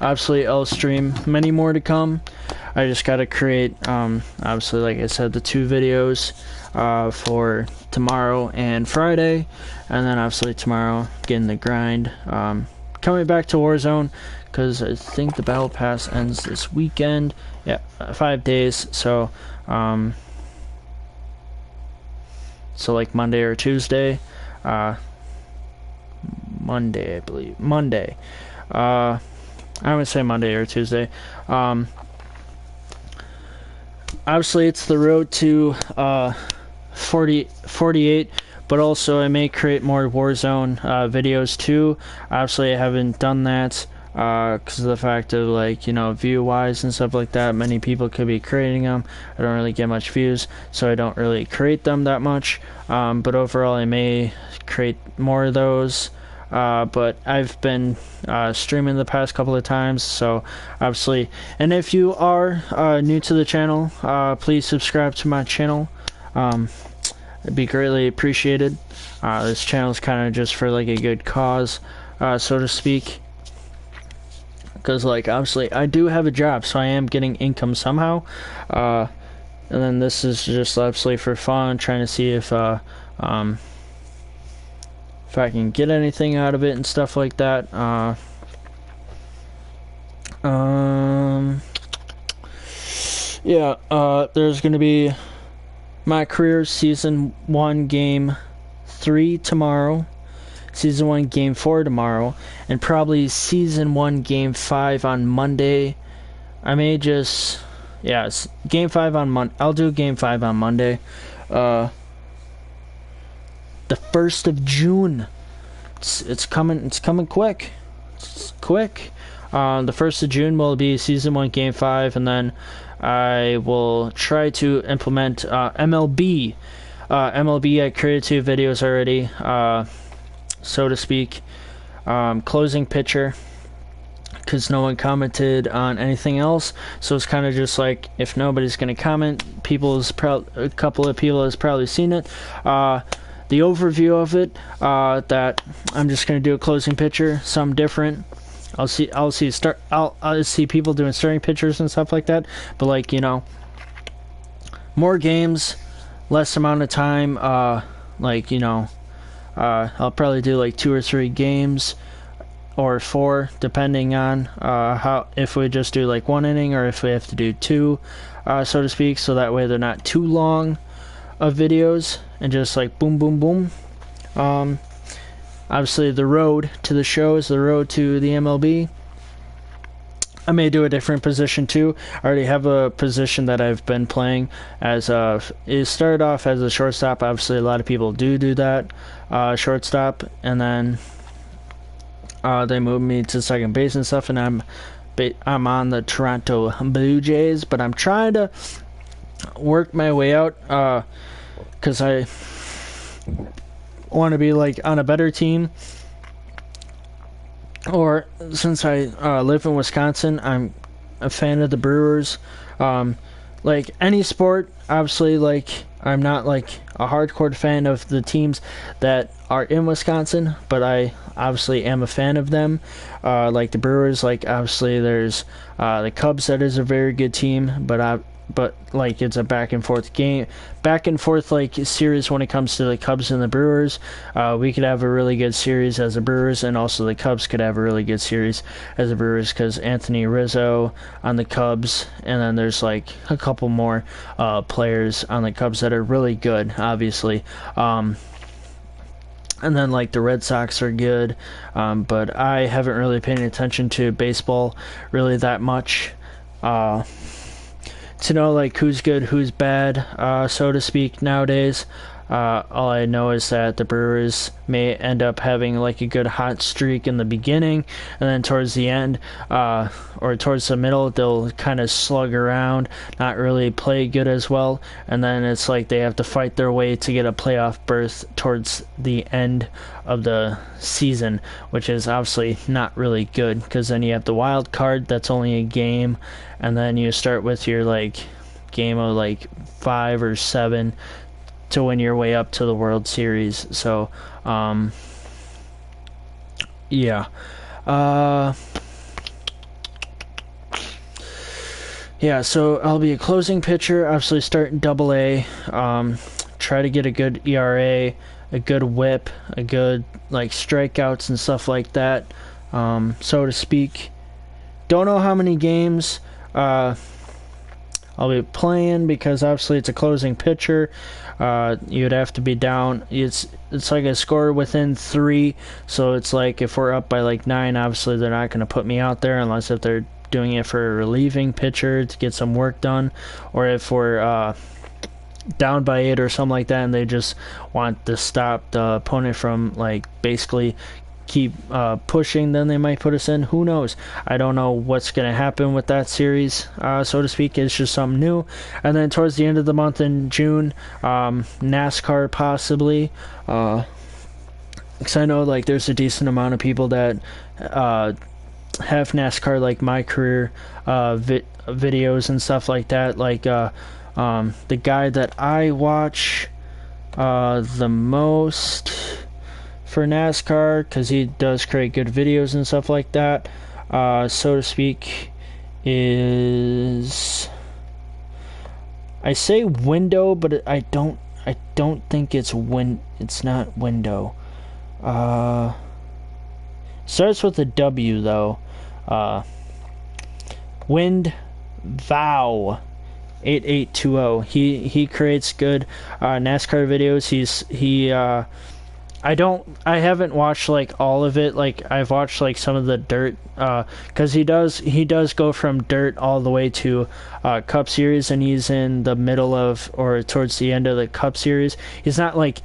Obviously, I'll stream many more to come. I just gotta create, obviously, like I said, the 2 videos for tomorrow and Friday, and then obviously tomorrow getting the grind. Coming back to Warzone, because I think the battle pass ends this weekend. Yeah, 5 days. So like Monday or Tuesday. Monday, I believe. Monday. I would say Monday or Tuesday. Obviously, it's the road to 48, but also I may create more Warzone videos too. Obviously, I haven't done that because of the fact of, like, you know, view wise and stuff like that. Many people could be creating them. I don't really get much views, so I don't really create them that much, but overall I may create more of those. But I've been streaming the past couple of times, so obviously, and if you are new to the channel, please subscribe to my channel. It'd be greatly appreciated. This channel is kind of just for like a good cause, so to speak, because, like, obviously I do have a job, so I am getting income somehow, and then this is just obviously for fun, trying to see if I can get anything out of it and stuff like that. Yeah, there's gonna be My Career Season 1 Game 3 tomorrow, Season 1 Game 4 tomorrow, and probably Season 1 Game 5 on Monday. I may just, yeah, Game 5 on Monday. I'll do Game 5 on Monday. The 1st of June. It's coming quick. It's quick. The 1st of June will be Season 1 Game 5, and then I will try to implement MLB. MLB, I created 2 videos already, so to speak. Closing pitcher, because no one commented on anything else, so it's kind of just like, if nobody's going to comment, a couple of people has probably seen it. The overview of it, that I'm just going to do a closing pitcher, some different. I'll see people doing starting pitchers and stuff like that, but, like, you know, more games, less amount of time. Like, you know, I'll probably do like 2 or 3 games, or 4, depending on if we just do like 1 inning, or if we have to do 2, so to speak, so that way they're not too long of videos and just like boom boom boom. Obviously the road to the show is the road to the MLB. I may do a different position too. I already have a position that I've been playing as it started off as a shortstop. Obviously a lot of people do that, shortstop, and then they moved me to second base and stuff, and I'm on the Toronto Blue Jays, but I'm trying to work my way out, because I want to be like on a better team, or since I live in Wisconsin, I'm a fan of the Brewers. Like any sport, obviously, like, I'm not like a hardcore fan of the teams that are in Wisconsin, but I obviously am a fan of them. Like the Brewers, like, obviously there's the Cubs, that is a very good team, but like, it's a back and forth like series when it comes to the Cubs and the Brewers. We could have a really good series as the Brewers, and also the Cubs could have a really good series as the Brewers, because Anthony Rizzo on the Cubs, and then there's like a couple more players on the Cubs that are really good, obviously. And then like the Red Sox are good, but I haven't really paid attention to baseball really that much to know like who's good, who's bad, so to speak, nowadays. All I know is that the Brewers may end up having like a good hot streak in the beginning, and then towards the end, or towards the middle, they'll kind of slug around, not really play good as well, and then it's like they have to fight their way to get a playoff berth towards the end of the season, which is obviously not really good, because then you have the wild card, that's only a game, and then you start with your like game of like 5 or 7 to win your way up to the World Series. So yeah, so I'll be a closing pitcher, obviously start in AA, try to get a good ERA, a good whip, a good like strikeouts and stuff like that, so to speak. Don't know how many games I'll be playing, because obviously it's a closing pitcher. You'd have to be down. It's like a score within 3, so it's like if we're up by like 9, obviously they're not going to put me out there unless if they're doing it for a relieving pitcher to get some work done, or if we're down by 8 or something like that, and they just want to stop the opponent from like basically keep pushing, then they might put us in. Who knows? I don't know what's going to happen with that series, so to speak. It's just something new. And then towards the end of the month in June, NASCAR possibly. Because I know like there's a decent amount of people that have NASCAR, like my career videos and stuff like that. Like the guy that I watch the most for NASCAR, because he does create good videos and stuff like that, so to speak, is, I say window, but I don't think it's it's not window. Starts with a W though. Wind Vow 8820. He creates good NASCAR videos. I haven't watched like all of it. Like I've watched like some of the dirt, because he does go from dirt all the way to Cup Series, and he's in the middle of, or towards the end of the Cup Series. He's not like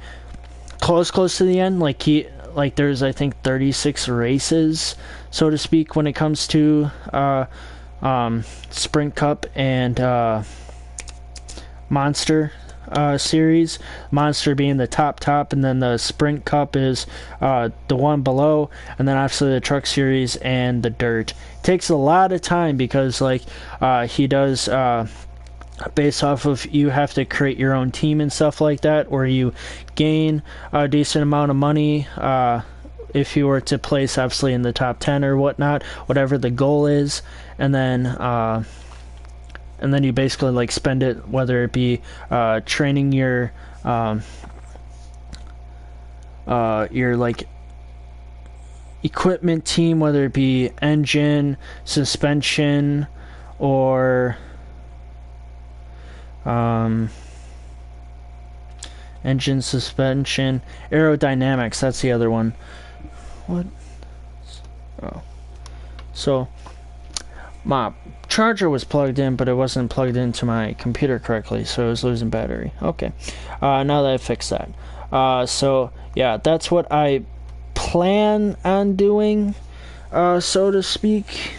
close to the end. Like there's I think 36 races, so to speak, when it comes to Sprint Cup and Monster series. Monster being the top, and then the Sprint Cup is the one below, and then obviously the Truck Series and the Dirt. Takes a lot of time because like he does based off of, you have to create your own team and stuff like that, or you gain a decent amount of money if you were to place obviously in the top 10 or whatnot, whatever the goal is, and then you basically like spend it, whether it be training your like equipment team, whether it be engine, suspension, or engine, suspension, aerodynamics. That's the other one. What? Oh, so my charger was plugged in, but it wasn't plugged into my computer correctly, so it was losing battery. Okay, now that I fixed that, so yeah, that's what I plan on doing, so to speak,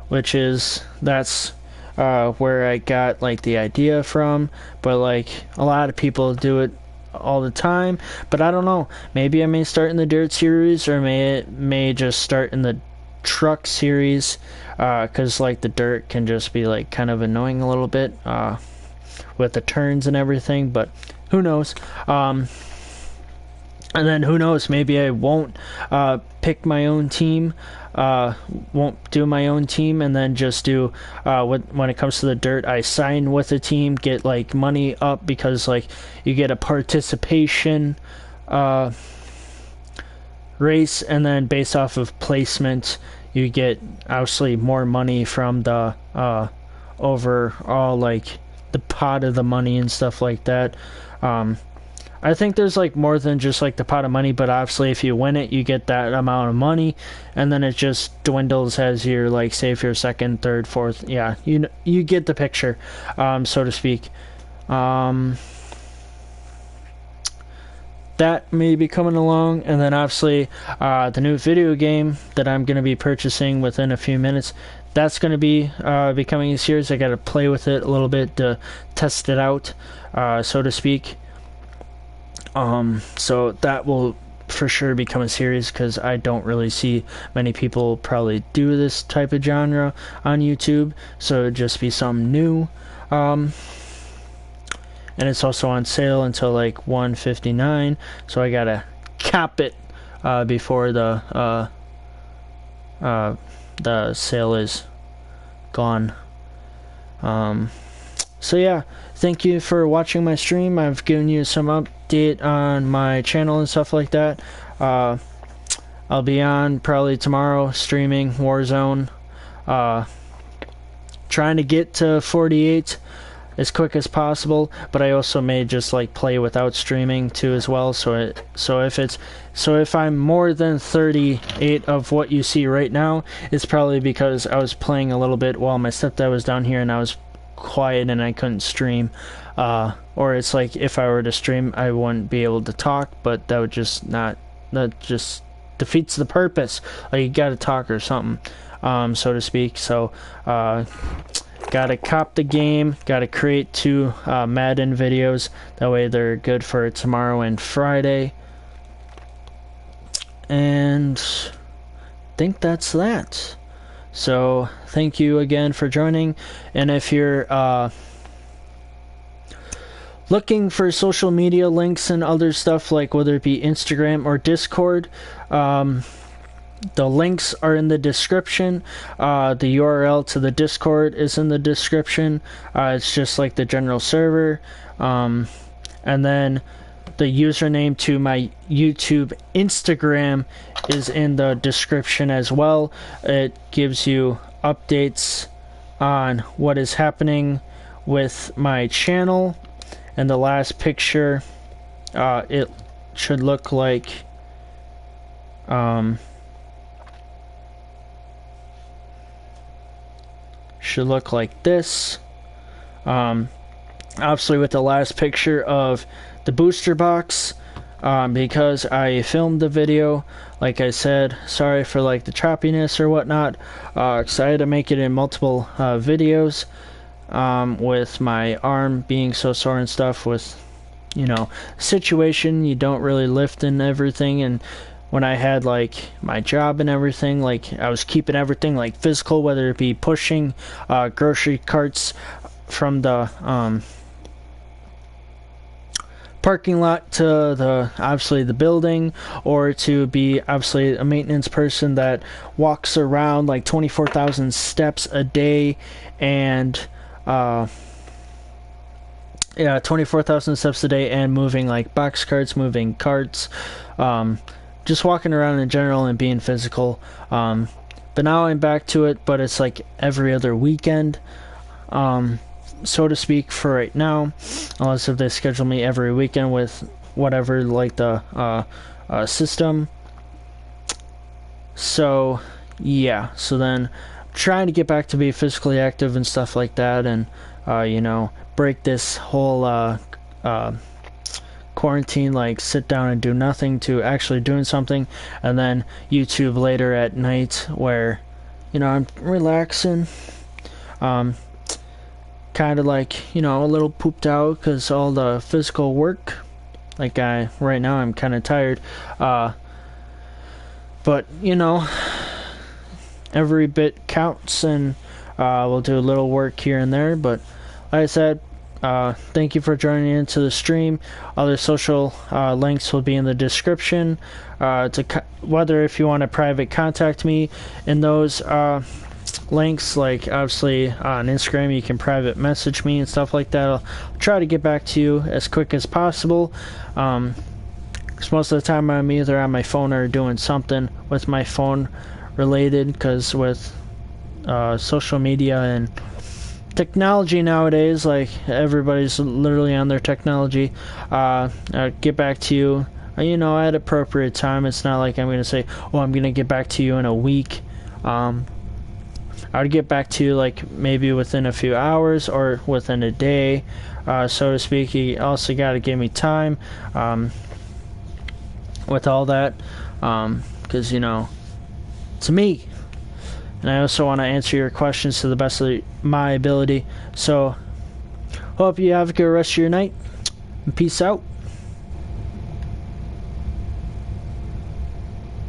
which is, that's where I got like the idea from. But like a lot of people do it all the time, but I don't know, maybe I may start in the Dirt Series, or may just start in the Truck Series, because like the Dirt can just be like kind of annoying a little bit with the turns and everything, but who knows. And then who knows, maybe I won't pick my own team, won't do my own team, and then just do when it comes to the Dirt, I sign with a team, get like money up, because like you get a participation race, and then based off of placement you get obviously more money from the overall, like the pot of the money and stuff like that. I think there's like more than just like the pot of money, but obviously if you win it, you get that amount of money, and then it just dwindles as you're like, say if you're second, third, fourth, yeah, you get the picture, so to speak. That may be coming along, and then obviously the new video game that I'm going to be purchasing within a few minutes, that's going to be becoming a series. I got to play with it a little bit to test it out, so to speak. So that will for sure become a series, because I don't really see many people probably do this type of genre on YouTube, so it'd just be something new. And it's also on sale until like $159, so I gotta cap it before the sale is gone. So yeah, thank you for watching my stream. I've given you some update on my channel and stuff like that. I'll be on probably tomorrow streaming Warzone, trying to get to 48 as quick as possible, but I also may just like play without streaming too as well. So if I'm more than 38 of what you see right now, it's probably because I was playing a little bit while my stepdad was down here and I was quiet and I couldn't stream, or it's like if I were to stream I wouldn't be able to talk, but that would just not that just defeats the purpose. Like, you gotta talk or something, so to speak. So gotta cop the game, gotta create 2 Madden videos, that way they're good for tomorrow and Friday. And I think that's that. So thank you again for joining, and if you're looking for social media links and other stuff, like whether it be Instagram or Discord, the links are in the description. The URL to the Discord is in the description. It's just like the general server, and then the username to my YouTube Instagram is in the description as well. It gives you updates on what is happening with my channel. And the last picture, it should look like this. Obviously with the last picture of the booster box, because I filmed the video, like I said, sorry for like the choppiness or whatnot, because I had to make it in multiple videos, with my arm being so sore and stuff, with, you know, situation, you don't really lift and everything, and when I had like my job and everything, like I was keeping everything like physical, whether it be pushing grocery carts from the parking lot to the obviously the building, or to be obviously a maintenance person that walks around like 24,000 steps a day, and 24,000 steps a day, and moving like box carts, moving carts, just walking around in general and being physical. But now I'm back to it, but it's like every other weekend, so to speak, for right now, unless if they schedule me every weekend with whatever, like the system. So yeah, so then trying to get back to be physically active and stuff like that, and you know, break this whole quarantine, like sit down and do nothing, to actually doing something, and then YouTube later at night where, you know, I'm relaxing, kind of like, you know, a little pooped out because all the physical work, like right now I'm kind of tired, but you know, every bit counts, and we'll do a little work here and there. But like I said, thank you for joining into the stream. Other social links will be in the description, whether if you want to private contact me in those links, like obviously on Instagram you can private message me and stuff like that. I'll try to get back to you as quick as possible, because most of the time I'm either on my phone or doing something with my phone related, because with social media and technology nowadays, like everybody's literally on their technology. I'll get back to you, you know, at appropriate time. It's not like I'm going to say, oh, I'm going to get back to you in a week. I would get back to you like maybe within a few hours or within a day, so to speak. You also got to give me time with all that, because, you know, to me, and I also want to answer your questions to the best of my ability. So hope you have a good rest of your night, and peace out.